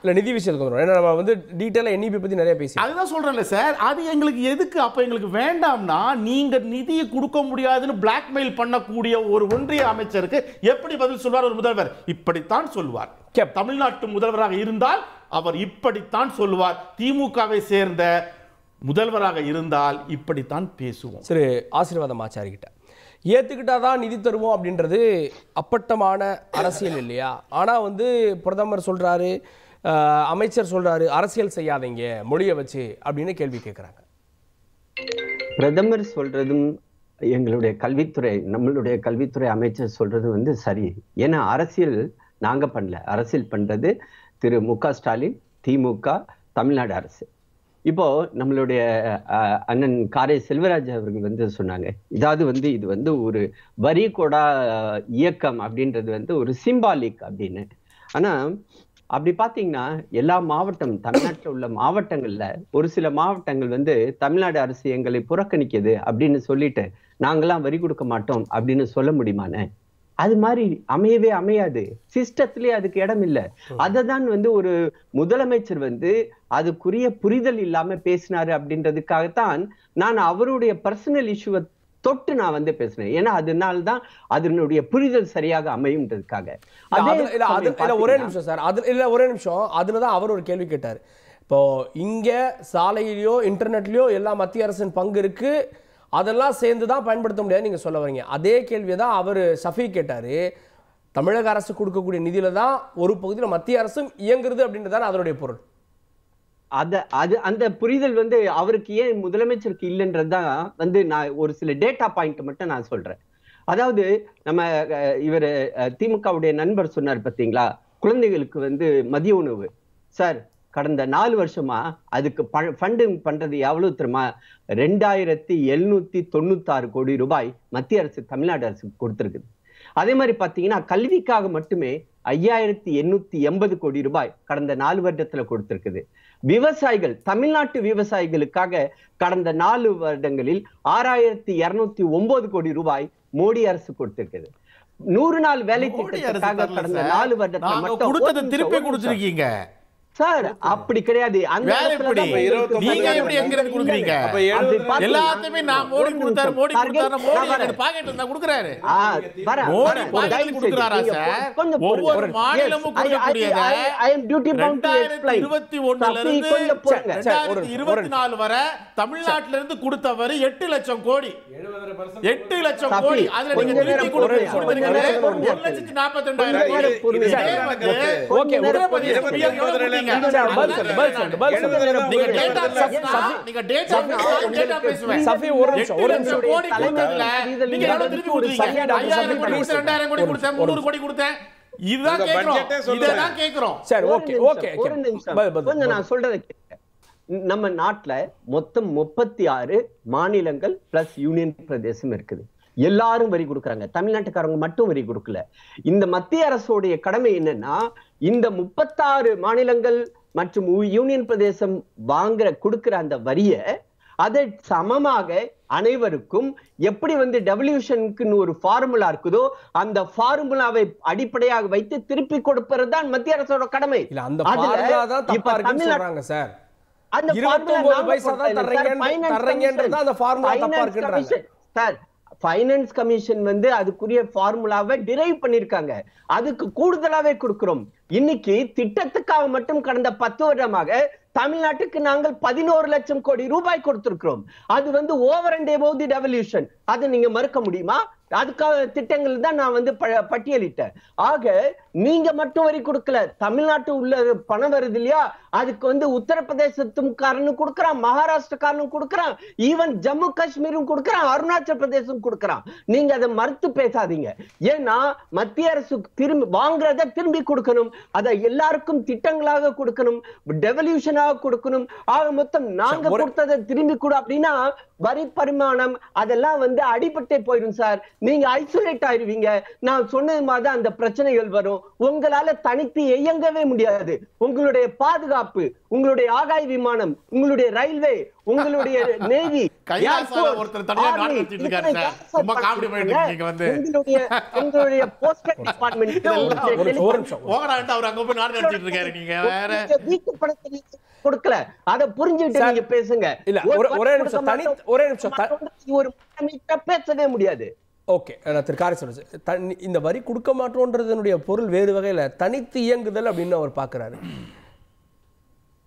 இல்ல நிதி விஷயத்துக்கு வந்துரும், ஏன்னா நம்ம வந்து டீடைலா என்இபி பத்தி நிறைய பேசி, அதுதான் சொல்றேன்ல சார். அது எங்களுக்கு எதுக்கு? அப்ப எங்களுக்கு வேண்டாம்னா நீங்க நிதியை கொடுக்க முடியாதுன்னு பிளாக்மெயில் பண்ணக்கூடிய ஒரு ஒன்றிய அமைச்சருக்கு எப்படி பதில் சொல்வார் ஒரு முதல்வர்? இப்படித்தான் சொல்வார். தமிழ்நாட்டு முதல்வராக இருந்தால் அவர் இப்படித்தான் சொல்வார். திமுகவை சேர்ந்த முதல்வராக இருந்தால் இப்படித்தான் பேசுவோம். சரி, ஆசீர்வாதம் ஆச்சாரி கிட்ட ஏற்றுக்கிட்டாதான் நிதி தருவோம் அப்படின்றது அப்பட்டமான அரசியல் இல்லையா? ஆனால் வந்து பிரதமர் சொல்கிறாரு, அமைச்சர் சொல்கிறாரு, அரசியல் செய்யாதீங்க மொழியை வச்சு அப்படின்னு கேள்வி கேட்குறாங்க. பிரதமர் சொல்றதும் எங்களுடைய கல்வித்துறை, நம்மளுடைய கல்வித்துறை அமைச்சர் சொல்றது வந்து சரி. ஏன்னா அரசியல் நாங்க பண்ணல, அரசியல் பண்றது திரு மு.க. ஸ்டாலின், திமுக, தமிழ்நாடு அரசு. இப்போ நம்மளுடைய அண்ணன் காரை செல்வராஜ் அவர்கள் வந்து சொன்னாங்க, இதாவது வந்து இது வந்து ஒரு வரி கொடா இயக்கம் அப்படின்றது வந்து ஒரு சிம்பாலிக் அப்படின்னு. ஆனா அப்படி பாத்தீங்கன்னா எல்லா மாவட்டம், தமிழ்நாட்டில் உள்ள மாவட்டங்கள்ல ஒரு சில மாவட்டங்கள் வந்து தமிழ்நாடு அரசு எங்களை புறக்கணிக்குது அப்படின்னு சொல்லிட்டு நாங்களாம் வரி கொடுக்க மாட்டோம் அப்படின்னு சொல்ல முடியுமானே? அது மாதிரி அமையவே அமையாது. சிஸ்டத்திலே அதுக்கு இடம் இல்லை. அதை தான் வந்து ஒரு முதலமைச்சர் வந்து அதுக்குரிய புரிதல் இல்லாம பேசினாரு அப்படின்றதுக்காகத்தான் நான் அவருடைய பர்சனல் இஷ்யூவை தொட்டு நான் வந்து பேசுறேன். ஏன்னா அதனால்தான் அதனுடைய புரிதல் சரியாக அமையும்ன்றதுக்காக. ஒரே நிமிஷம் சார், ஒரே நிமிஷம், அதுலதான் அவர் ஒரு கேள்வி கேட்டார். இப்போ இங்க சாலையிலயோ இன்டர்நெட்லயோ எல்லா மத்திய அரசின் பங்கு இருக்கு, அதெல்லாம் சேர்ந்து தான் பயன்படுத்த முடியாது நீங்க சொல்ல வரீங்க. அதே கேள்வியை தான் அவர் ஷஃபி கேட்டாரு. தமிழக அரசு கொடுக்கக்கூடிய நிதியில தான் ஒரு பகுதியில் மத்திய அரசும் இயங்குறது அப்படின்றதான் அதனுடைய பொருள். அந்த புரிதல் வந்து அவருக்கு ஏன் முதலமைச்சருக்கு இல்லைன்றதுதான் வந்து நான் ஒரு சில டேட்டா பாயிண்ட் மட்டும் நான் சொல்றேன். அதாவது நம்ம இவர் திமுகவுடைய நண்பர் சொன்னார் பார்த்தீங்களா, குழந்தைகளுக்கு வந்து மதிய உணவு. சார் கடந்த 4 வருஷமா அதுக்கு ஃபண்டிங் பண்றது எவ்வளவு தெரியுமா? 2796 கோடி ரூபாய் மத்திய அரசு தமிழ்நாடு அரசுக்கு கொடுத்திருக்குது. அதே மாதிரி பாத்தீங்கன்னா கல்விக்காக மட்டுமே 5880 கோடி ரூபாய் கடந்த 4 வருடத்துல கொடுத்திருக்குது. விவசாயிகள், தமிழ்நாட்டு விவசாயிகளுக்காக கடந்த 4 வருடங்களில் 6209 கோடி ரூபாய் மோடி அரசு கொடுத்திருக்குது. 100 நாள் வேலை திட்டத்துக்காக கடந்த 4 வருடத்துல மட்டும் திருப்பி கொடுத்திருக்கீங்க சார் அப்படி கிடையாது. அந்த வேற இடத்துல எப்படி? தான் உங்களுக்கு நீங்க மரியாதை எப்படி எங்க இருந்து கொடுக்குறீங்க? அப்ப அது 70 பாத்தீங்கன்னா, எல்லாத்தையுமே நான் மோடி கொடுத்தாரு மோடி கொடுத்தாரு மோடி நான் வரேன். பாக்கெட்ல இருந்தா கொடுக்குறாரு. வரேன், மோடி வரேன். பாக்கெட்ல தயவு கொடுக்குறாரா செய்து சார்? நீங்க கொஞ்சம் ஒவ்வொரு பொறுங்க. மாநிலமும் Yes, கொடுக்கக்கூடியத I am duty bound to explain. 2021ல இருந்து கொஞ்சம் பொறுங்க. 2024 வரை தமிழ்நாட்டுல இருந்து கொடுத்த வரி 8 லட்சம் கோடி. 8 லட்சம் சஃபி, கோடி. அதுல நீங்க கொஞ்ச நேரம் திருப்பி பொறுங்க. கொடுத்தீங்களே கொஞ்ச நேரம் 1,42,000 கோடி. பொறுங்க. இதே வந்து ஓகே, உத்தரப்பிரதேச PM எவ்வளவு கொடுத்தீங்க? நீங்க டேட்டா பேசுனா நீங்க டேட்டா பேசுவேன். சஃபி, ஒரு நிமிஷம், 8 லட்சம் கோடி கொடுத்ததுல நீங்க எவ்வளவு திருப்பி கொடுத்தீங்க? சஃபி, 5000 கோடி கொடுத்தேன், 2000 கோடி கொடுத்தேன், 300 கோடி கொடுத்தேன். இதுதான் உங்க கேக்குறோம். பட்ஜெட்டே சொல்லுங்க. இததான் கேக்குறோம். சரி, ஒரு ஓகே நிமிஷம், ஓகே ஒரு நிமிஷம். பதில். கொஞ்சம் நான் சொல்றதை கேளுங்க. நம்ம நாட்டுல மொத்தம் 36 மாநிலங்கள் பிளஸ் யூனியன் பிரதேசம் இருக்குது. எல்லாரும் வரி கொடுக்கறாங்க. தமிழ்நாட்டுக்காரங்க மட்டும் வரி கொடுக்கல. இந்த மத்திய அரசுடைய கடமை என்னன்னா, இந்த 36 மாநிலங்கள் மற்றும் யூனியன் பிரதேசம் கொடுக்கிற அந்த வரியை அதை சமமாக அனைவருக்கும் எப்படி வந்து டெவல்யூஷனுக்குன்னு ஒரு ஃபார்முலா இருக்குதோ அந்த ஃபார்முலாவை அடிப்படையாக வைத்து திருப்பி கொடுப்பது தான் மத்திய அரசோட கடமை. இல்ல, அந்த அதுல ஃபார்முலா தான் இப்ப தப்பா இருக்குன்னு தமிழ்நாடு சொல்றாங்க சார். அந்த 29 பைசா தான் தர்றீங்கன்றது அந்த ஃபார்முலா தப்பா இருக்குன்றாங்க சார். ஃபைனான்ஸ் கமிஷன் வந்து அதுக்குரிய ஃபார்முலாவை டிரைவ் பண்ணிருக்காங்க. அதுக்கு கூடுதலாவே கொடுக்கிறோம். இன்னைக்கு திட்டத்துக்காக மட்டும் கடந்த 10 வருடமாக தமிழ்நாட்டுக்கு நாங்கள் 11 லட்சம் கோடி ரூபாய் கொடுத்திருக்கிறோம். அது வந்து over and above the devolution. அதை நீங்க மறுக்க முடியுமா? அதுக்காக திட்டங்கள் தான் நான் வந்து பட்டியலிட்டேன். ஆக நீங்க மட்டும் வரி கொடுக்கல, தமிழ்நாட்டு உள்ள பணம் வருது இல்லையா, அதுக்கு வந்து உத்தரப்பிரதேசத்துக்காரனும் கொடுக்கறான், மகாராஷ்டிரக்காரனும் கொடுக்கறான், ஈவன் ஜம்மு காஷ்மீரும் கொடுக்கறான், அருணாச்சல் பிரதேசம் கொடுக்கறான். நீங்க அதை மறுத்து பேசாதீங்க. ஏன்னா மத்திய அரசு திரும்பி வாங்குறத திரும்பி கொடுக்கணும். அதை எல்லாருக்கும் திட்டங்களாக கொடுக்கணும், டெவல்யூஷனாக கொடுக்கணும். ஆக மொத்தம் நாங்க கொடுத்ததை திரும்பி கொடு அப்படின்னா வரி பரிமாணம் அதெல்லாம் வந்து அடிபட்டே போயிடும் சார். நீங்க ஐசோலேட் ஆயிருவீங்க. நான் சொன்னது மாதிரி அந்த பிரச்சனைகள் வரும். உங்களால தனித்து இயங்கவே முடியாது. உங்களுடைய பாதுகாப்பு, உங்களுடைய ஆகாய விமானம், உங்களுடைய ரயில்வே, உங்களுடைய நேவி, உங்களுடைய போஸ்டல் டிபார்ட்மெண்ட் கொடுக்கல. அதை புரிஞ்சுட்டு நீங்க பேசுங்க. இல்ல, ஒரே நிமிஷம் ஒரு பேசவே முடியாது. ஓகே, நான் திருக்காரி சொல்றேன். இந்த வரி கொடுக்க மாட்டோன்றதனுடைய பொருள் வேறு வகையில தனித்து இயங்குதல் அப்படின்னு அவர் பார்க்கிறாரு.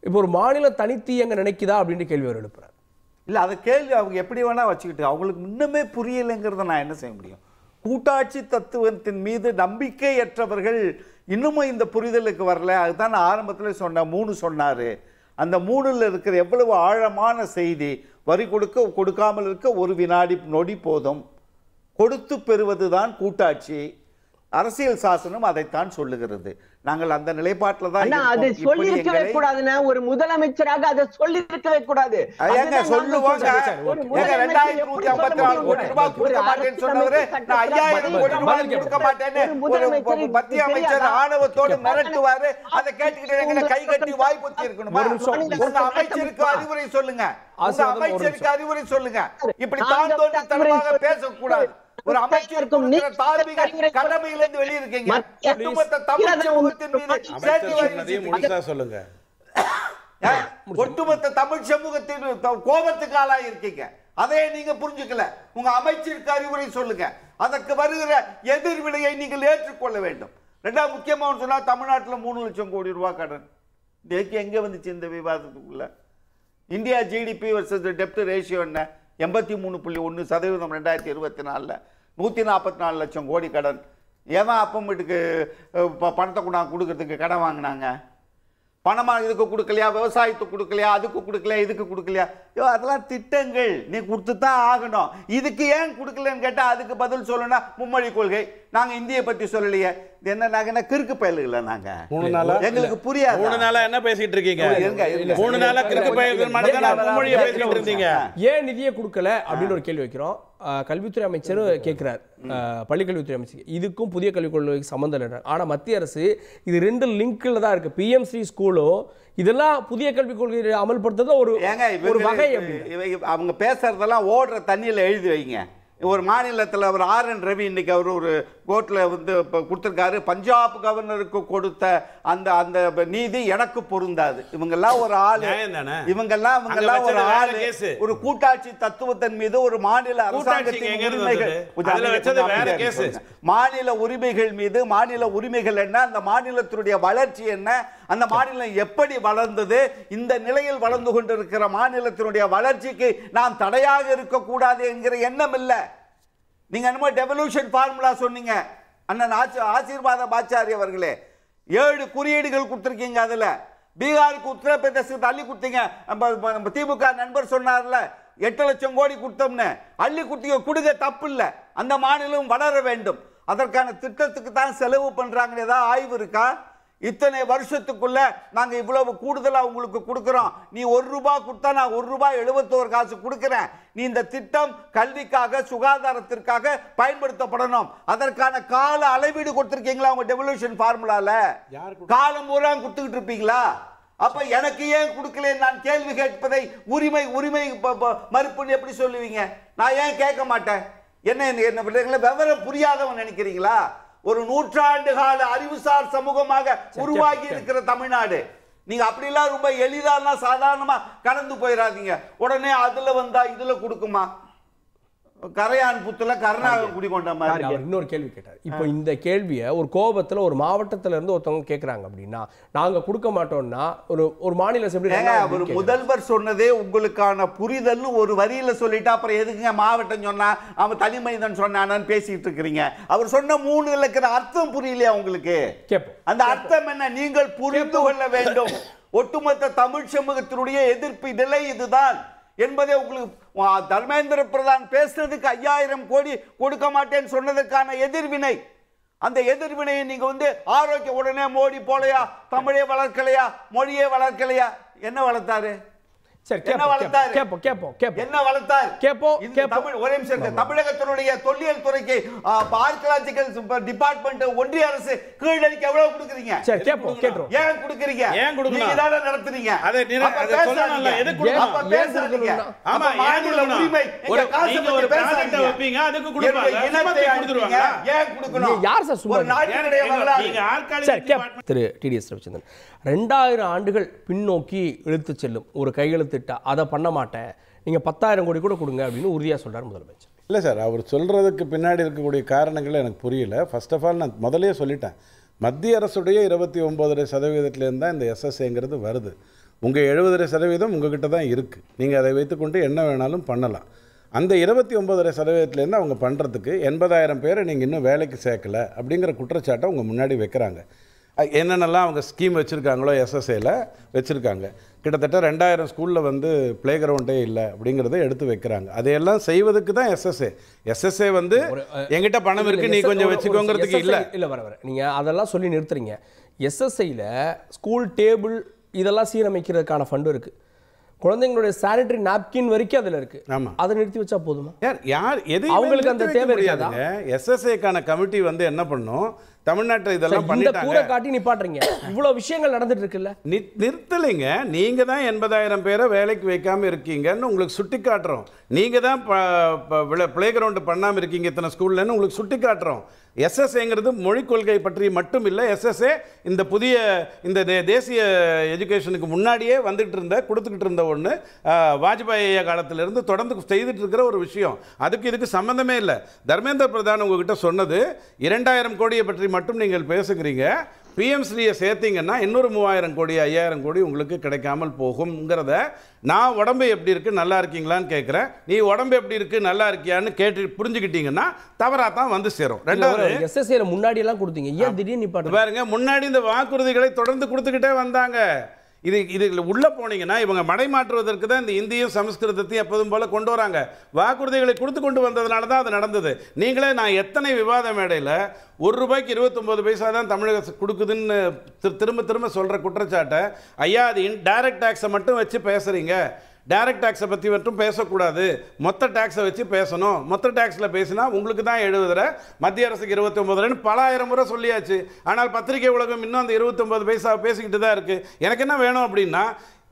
இப்போ ஒரு மாநிலம் தனித்து இயங்க நினைக்குதா அப்படின்னு கேள்வி அவர் எழுப்புறாரு. இல்ல, அதை கேள்வி அவங்க எப்படி வேணா வச்சுக்கிட்டு அவங்களுக்கு இன்னுமே புரியலைங்கிறத நான் என்ன செய்ய முடியும்? கூட்டாட்சி தத்துவத்தின் மீது நம்பிக்கையற்றவர்கள் இன்னமும் இந்த புரிதலுக்கு வரல. அதுதான் நான் ஆரம்பத்தில் சொன்ன 3 சொன்னாரு. அந்த 3ல் இருக்கிற எவ்வளவு ஆழமான செய்தி. வரி கொடுக்காமல் இருக்க ஒரு வினாடி நொடி போதும். கொடுத்து பெறுவதுதான் கூட்டாட்சி. அரசியல் சாசனம் அதைத்தான் சொல்லுகிறது. நாங்கள் அந்த நிலைப்பாட்டில் தான் அதை சொல்லிருக்கவே கூடாதுன்னா, ஒரு முதலமைச்சராக அதை சொல்லிருக்கவே கூடாது. சொல்லுவாங்க 2154 கோடி ரூபாய் கொடுக்க மாட்டேன்னு சொன்னவரு 5000 கோடி ரூபாய் கொடுக்க மாட்டேன்னு மத்திய அமைச்சர் ஆணவத்தோடு மிரட்டுவாரு. அதை கேட்டுக்கிட்டு கை கட்டி வாய் பொத்தி இருக்கணுமா? உங்க அமைச்சருக்கு அறிவுரை சொல்லுங்க. உங்க அமைச்சருக்கு அறிவுரை சொல்லுங்க. இப்படி தான் தோன்றி தனமாக பேசக்கூடாது. ஒரு அமைச்சருக்கும் கடமையிலிருந்து வெளியிருக்கீங்க. ஒட்டுமொத்த தமிழ் சமூகத்தின் மீது சொல்லுங்க. ஒட்டுமொத்த தமிழ் சமூகத்தின் கோபத்துக்கு ஆளாக இருக்கீங்க. அதையே நீங்க புரிஞ்சுக்கல. உங்க அமைச்சருக்கு அறிவுரை சொல்லுங்க. அதற்கு வருகிற எதிர்வினையை நீங்கள் ஏற்றுக்கொள்ள வேண்டும். ரெண்டாவது முக்கியமாக சொன்னா, தமிழ்நாட்டில் 3 லட்சம் கோடி ரூபாய் கடன். எங்க வந்துச்சு இந்த விவாதத்துக்குள்ள? இந்தியா ஜிடிபி வர்சஸ் டெப்ட் ரேஷியோ என்ன? 83.1% 2024. 144 லட்சம் கோடி கடன். ஏன் அப்பம் வீட்டுக்கு பணத்தை கொண்டாந்து கொடுக்கறதுக்கு கடன் வாங்கினாங்க? பணமா இதுக்கு கொடுக்கலையா? விவசாயத்துக்கு கொடுக்கலையா? அதுக்கு கொடுக்கலையா? இதுக்கு கொடுக்கலையா? அதெல்லாம் திட்டங்கள். நீ கொடுத்து தான் ஆகணும். இதுக்கு ஏன் கொடுக்கலன்னு கேட்டா அதுக்கு பதில் சொல்லணும்னா மும்மொழி கொள்கை. நாங்க இந்திய பத்தி சொல்லலையே. என்ன நாங்க கிறுக்கு பயல்கள? நாங்க 3 நாளா எங்களுக்கு புரியாது. 3 நாளா என்ன பேசிட்டு இருக்கீங்க? 3 நாளா கிறுக்கு பயல்கள் மட்டும் தான் மும்மொழியை பேசிட்டு இருந்தீங்க. ஏன் நிதியை கொடுக்கல அப்படின்னு ஒரு கேள்வி வைக்கிறோம். கல்வித்துறை அமைச்சர் கேட்கிறார், பள்ளிக்கல்வித்துறை அமைச்சர், இதுக்கும் புதிய கல்விக் கொள்கைக்கு சம்பந்தம் இல்லை. ஆனா மத்திய அரசு இது 2 லிங்க்ல தான் இருக்கு. பிஎம்சி ஸ்கூலோ இதெல்லாம் புதிய கல்விக் கொள்கையை அமல்படுத்துறது ஒரு வகை. அவங்க பேசுறதெல்லாம் ஓடுற தண்ணியில எழுதி வைங்க. ஒரு மாநிலத்தில் அவர் ஆர்.என். ரவி இன்னைக்கு அவர் ஒரு கோர்ட்டில் வந்து இப்போ கொடுத்துருக்காரு, பஞ்சாப் கவர்னருக்கு கொடுத்த அந்த அந்த நீதி எனக்கு பொருந்தாது. இவங்கெல்லாம் ஒரு ஆளு, இவங்கெல்லாம் ஒரு ஆளு, ஒரு கூட்டாட்சி தத்துவத்தின் மீது ஒரு மாநில அரசாங்கத்தின் உரிமைகள், மாநில உரிமைகள் மீது, மாநில உரிமைகள் என்ன, அந்த மாநிலத்தினுடைய வளர்ச்சி என்ன, அந்த மாநிலம் எப்படி வளர்ந்தது, இந்த நிலையில் வளர்ந்து கொண்டிருக்கிற மாநிலத்தினுடைய வளர்ச்சிக்கு நாம் தடையாக இருக்கக்கூடாது என்கிற எண்ணம் இல்லை. நீங்க என்னமோ டெவல்யூஷன் ஃபார்முலா சொன்னீங்க அண்ணன் ஆசீர்வாத பாச்சாரி அவர்களே. 7 குறியீடுகள் கொடுத்துருக்கீங்க. அதுல பீகாருக்கு உத்தரப்பிரதேசத்துக்கு அள்ளி கொடுத்தீங்க. திமுக நண்பர் சொன்னார்ல 8 லட்சம் கோடி கொடுத்தோம்னு, அள்ளி கொடுத்தீங்க, கொடுங்க, தப்பு இல்லை. அந்த மாநிலம் வளர வேண்டும், அதற்கான திட்டத்துக்கு தான் செலவு பண்றாங்க. ஏதாவது ஆய்வு இருக்கா? இத்தனை வருஷத்துக்குள்ள நாங்க இவ்வளவு கூடுதலா உங்களுக்கு கொடுக்கிறோம், நீ 1 ரூபாய் கொடுத்தா நான் 1 ரூபாய் 71 காசு கொடுக்கிறேன், நீ இந்த திட்டம் கல்விக்காக சுகாதாரத்திற்காக பயன்படுத்தப்படணும், அதற்கான கால அளவீடு கொடுத்திருக்கீங்களா? உங்க டெவல்யூஷன் ஃபார்முலால காலம் பூரா கொடுத்துக்கிட்டு இருப்பீங்களா? அப்ப எனக்கு ஏன் கொடுக்கல நான் கேள்வி கேட்பதை உரிமை உரிமை மறுப்புன்னு எப்படி சொல்லுவீங்க? நான் ஏன் கேட்க மாட்டேன்? என்ன விவரம் புரியாதவன் நினைக்கிறீங்களா? ஒரு 100 ஆண்டு கால அறிவுசார் சமூகமாக உருவாகி இருக்கிற தமிழ்நாடு. நீங்க அப்படிலாம் ரொம்ப எளிதா சாதாரணமா கடந்து போயிடாதீங்க. உடனே அதுல வந்தா இதுல கொடுக்குமா? கரையான் புத்துல கருணாகம் குடிக்கொண்ட மாதிரி. இன்னொரு கேள்வி கேட்டார். இப்போ இந்த கேள்வியை ஒரு கோபத்துல ஒரு மாவட்டத்துல இருந்து ஒருத்தவங்க கேட்கறாங்க அப்படின்னா நாங்க கொடுக்க மாட்டோம்னா ஒரு மாநில ஒரு முதல்வர் சொன்னதே உங்களுக்கான புரிதல் ஒரு வரியில சொல்லிட்டு அப்புறம் எதுக்குங்க மாவட்டம் சொன்னா அவன் தனி மனிதன் சொன்னான்னு பேசிட்டு இருக்கிறீங்க. அவர் சொன்ன 3 இருக்கிற அர்த்தம் புரியலையா உங்களுக்கு? அந்த அர்த்தம் என்ன? நீங்கள் புரிந்து கொள்ள வேண்டும். ஒட்டுமொத்த தமிழ் சமூகத்தினுடைய எதிர்ப்பு நிலை இதுதான் என்பதே உங்களுக்கு. தர்மேந்திர பிரதான் பேசுறதுக்கு 5000 கோடி கொடுக்க மாட்டேன்னு சொன்னதுக்கான எதிர்வினை, அந்த எதிர்வினையை நீங்க வந்து ஆரோக்கிய உடனே மோடி போலையா, தமிழே வளர்க்கலையா, மொழியே வளர்க்கலையா, என்ன வளர்த்தாரு? தமிழகத்தினுடைய தொல்லியல் துறைக்கு ஆர்கியாலஜிக்கல் டிபார்ட்மெண்ட் ஒன்றிய அரசு கீழடிக்கு எவ்வளவு கொடுக்குறீங்க? ஏன் கொடுக்குறீங்க? நீங்க தான நடத்துறீங்க. உரிமை ஒரு காசு பத்தி பேசுறீங்க, வைப்பீங்க, அதுக்கு கொடுப்பாங்க. இனத்தை கொடுத்துருவாங்க. ஏன் கொடுக்கணும்? யார் சார் சும்மா? நாட்டினுடைய வரலாறு. திரு டிடிஎஸ் ரவிச்சந்திரன் 2000 ஆண்டுகள் பின்னோக்கி இழுத்து செல்லும் ஒரு கையெழுத்திட்டா அதை பண்ண மாட்டேன், நீங்க 10,000 கோடி கூட கொடுங்க அப்படின்னு உறுதியா சொல்றாரு முதலமைச்சர். இல்லை சார், அவர் சொல்றதுக்கு பின்னாடி இருக்கக்கூடிய காரணங்கள் எனக்கு புரியல. ஃபர்ஸ்ட் ஆஃப் ஆல் நான் முதலே சொல்லிட்டேன், மத்திய அரசுடைய 29.5% தான் இந்த எஸ்எஸ்ஏங்கிறது வருது. உங்கள் 70% உங்ககிட்ட தான் இருக்குது. நீங்கள் அதை வைத்துக்கொண்டு என்ன வேணாலும் பண்ணலாம். அந்த 29.5% அவங்க பண்ணுறதுக்கு 80,000 பேரை நீங்கள் இன்னும் வேலைக்கு சேர்க்கலை அப்படிங்கிற குற்றச்சாட்டை உங்கள் முன்னாடி வைக்கிறாங்க. என்னென்னலாம் அவங்க ஸ்கீம் வச்சுருக்காங்களோ எஸ்எஸ்ஏல வச்சுருக்காங்க. கிட்டத்தட்ட 2000 ஸ்கூலில் வந்து ப்ளே கிரவுண்டே இல்லை அப்படிங்கிறத எடுத்து வைக்கிறாங்க. அதையெல்லாம் செய்வதுக்கு தான் எஸ்எஸ்ஏ வந்து எங்கிட்ட பணம் இருக்குது நீ கொஞ்சம் வச்சுக்கோங்கிறதுக்கு இல்லை. வர நீங்கள் அதெல்லாம் சொல்லி நிறுத்துறீங்க. எஸ்எஸ்ஐயில் ஸ்கூல் டேபிள் இதெல்லாம் சீரமைக்கிறதுக்கான ஃபண்டு இருக்குது. குழந்தைங்களுடைய சானிட்டரி நாப்கின் வரைக்கும் அதில் இருக்கு. ஆமாம், அதை நிறுத்தி வச்சா போதுமா? யார் எது அவங்களுக்கு அந்த தேவை இருக்காதுங்க. எஸ்எஸ்ஏக்கான கமிட்டி வந்து என்ன பண்ணும்? தமிழ்நாட்டில் இதெல்லாம் பண்ணிட்டாங்க. கூட காட்டி நிப்பாட்டுறீங்க. இவ்வளவு விஷயங்கள் நடந்துட்டு இருக்குல்ல. நிறுத்தலைங்க. நீங்க தான் 80,000 பேரை வேலைக்கு வைக்காம இருக்கீங்கன்னு உங்களுக்கு சுட்டி காட்டுறோம். நீங்க தான் பிளே கிரவுண்ட் பண்ணாம இருக்கீங்க இத்தனை ஸ்கூல்லன்னு உங்களுக்கு சுட்டி காட்டுறோம். எஸ்எஸ்ஏங்கிறது மொழிக் கொள்கை பற்றி மட்டும் இல்லை. எஸ்எஸ்ஏ இந்த புதிய இந்த தேசிய எஜுகேஷனுக்கு முன்னாடியே வந்துட்டு இருந்த கொடுத்துக்கிட்டு இருந்த ஒன்று, வாஜ்பாய் ஐயா காலத்திலிருந்து தொடர்ந்து செய்துட்டு இருக்கிற ஒரு விஷயம். அதுக்கு இதுக்கு சம்மந்தமே இல்லை. தர்மேந்திர பிரதான் உங்ககிட்ட சொன்னது 2000 கோடியை பற்றி மட்டும் நீங்கள் பேசுகிறீங்க. பிஎம்ஸ்ரீயை சேர்த்தீங்கன்னா இன்னொரு 3000 கோடி 5000 கோடி உங்களுக்கு கிடைக்காமல் போகும்ங்கிறத நான் உடம்பு எப்படி இருக்குது நல்லா இருக்கீங்களான்னு கேட்குறேன். நீ உடம்பு எப்படி இருக்குது நல்லா இருக்கியான்னு கேட்டு புரிஞ்சுக்கிட்டீங்கன்னா தவறாக தான் வந்து சேரும். ரெண்டாவது எஸ்எஸ்ஏல முன்னாடி எல்லாம் கொடுத்தீங்க, ஏன் திடீர்னு நிப்பாட்டு? பாருங்க, முன்னாடி இந்த வாக்குறுதிகளை தொடர்ந்து கொடுத்துக்கிட்டே வந்தாங்க. இதுல உள்ள போனீங்கன்னா இவங்க மடைமாற்றுவதற்கு தான் இந்த இந்தியும் சமஸ்கிருதத்தையும் எப்போதும் போல கொண்டு வராங்க. வாக்குறுதிகளை கொடுத்து கொண்டு வந்ததுனால தான் அது நடந்தது. நீங்களே நான் எத்தனை விவாத மேடையில் 1 ரூபாய்க்கு 29 பைசா தான் தமிழக கொடுக்குதுன்னு திரும்ப திரும்ப சொல்ற குற்றச்சாட்டை, ஐயா அது டைரக்ட் டாக்ஸை மட்டும் வச்சு பேசுறீங்க, டைரக்ட் டாக்ஸை பற்றி மட்டும் பேசக்கூடாது, மொத்த டாக்ஸை வச்சு பேசணும், மொத்த டாக்ஸில் பேசினா உங்களுக்கு தான் 70, மத்திய அரசுக்கு 29 பல ஆயிரம் முறை சொல்லியாச்சு. ஆனால் பத்திரிகை உலகம் இன்னும் அந்த 29 பைசா பேசிக்கிட்டு தான் இருக்குது. எனக்கு என்ன வேணும் அப்படின்னா,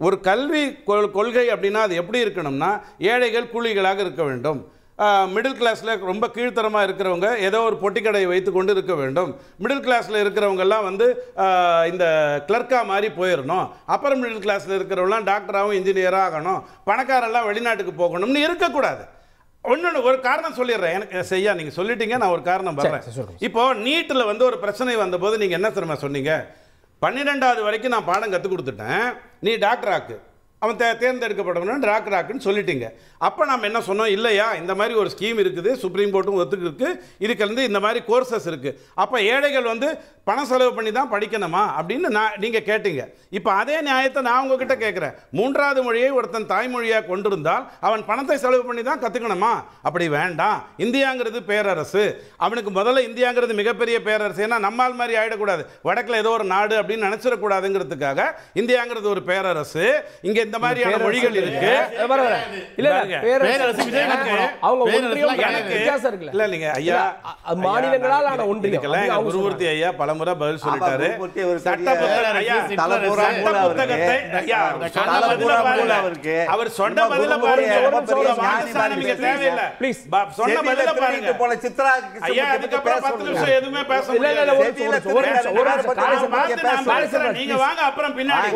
ஒரு கல்வி கொள்கை அப்படின்னா அது எப்படி இருக்கணும்னா, ஏழைகள் கூலிகளாக இருக்க வேண்டும், மிடில் கிளாஸில் ரொம்ப கீழ்த்தரமாக இருக்கிறவங்க ஏதோ ஒரு பொட்டிக்கடையை வைத்து கொண்டு இருக்க வேண்டும், மிடில் கிளாஸில் இருக்கிறவங்கெல்லாம் வந்து இந்த கிளர்க்காக மாதிரி போயிடணும், அப்புறம் மிடில் கிளாஸில் இருக்கிறவங்களாம் டாக்டராகவும் இன்ஜினியராக ஆகணும், பணக்காரெல்லாம் வெளிநாட்டுக்கு போகணும்னு இருக்கக்கூடாது. ஒன்று ஒரு காரணம் சொல்லிடுறேன், எனக்கு செய்யா நீங்கள் சொல்லிட்டீங்க, நான் ஒரு காரணம் வர்றேன். இப்போ நீட்டில் வந்து ஒரு பிரச்சனை வந்தபோது நீங்கள் என்ன தெரியுமா சொன்னீங்க? 12வது வரைக்கும் நான் பாடம் கற்றுக் கொடுத்துட்டேன், நீ டாக்டராக்கு, அவன் தேர்ந்தெடுக்கப்பட்டவன் டாக்டராக்குன்னு சொல்லிட்டீங்க. அப்போ நம்ம என்ன சொன்னோம், இல்லையா இந்த மாதிரி ஒரு ஸ்கீம் இருக்குது, சுப்ரீம் கோர்ட்டும் ஒத்துக்கு இதுக்கு வந்து இந்த மாதிரி கோர்சஸ் இருக்குது, அப்போ ஏழைகள் வந்து பணம் செலவு பண்ணி தான் படிக்கணுமா அப்படின்னு நீங்கள் கேட்டீங்க. இப்போ அதே நியாயத்தை நான் உங்ககிட்ட கேட்குறேன், 3வது மொழியை ஒருத்தன் தாய்மொழியாக கொண்டிருந்தால் அவன் பணத்தை செலவு பண்ணி தான் கற்றுக்கணுமா? அப்படி வேண்டாம். இந்தியாங்கிறது பேரரசு, அவனுக்கு முதல்ல இந்தியாங்கிறது மிகப்பெரிய பேரரசு, ஏன்னா நம்மால் மாதிரி ஆகிடக்கூடாது, வடக்கில் ஏதோ ஒரு நாடு அப்படின்னு நினச்சிடக்கூடாதுங்கிறதுக்காக இந்தியாங்கிறது ஒரு பேரரசு, இங்கே இந்த மாதிரியான மொழிகள் இருக்கு. குருமூர்த்தி ஐயா பலமுறை பதில் சொல்லிட்டாரு. அவர் சொன்ன பதில பாருங்க, எதுவுமே பேச நீங்க வாங்க அப்புறம் பின்னாடி.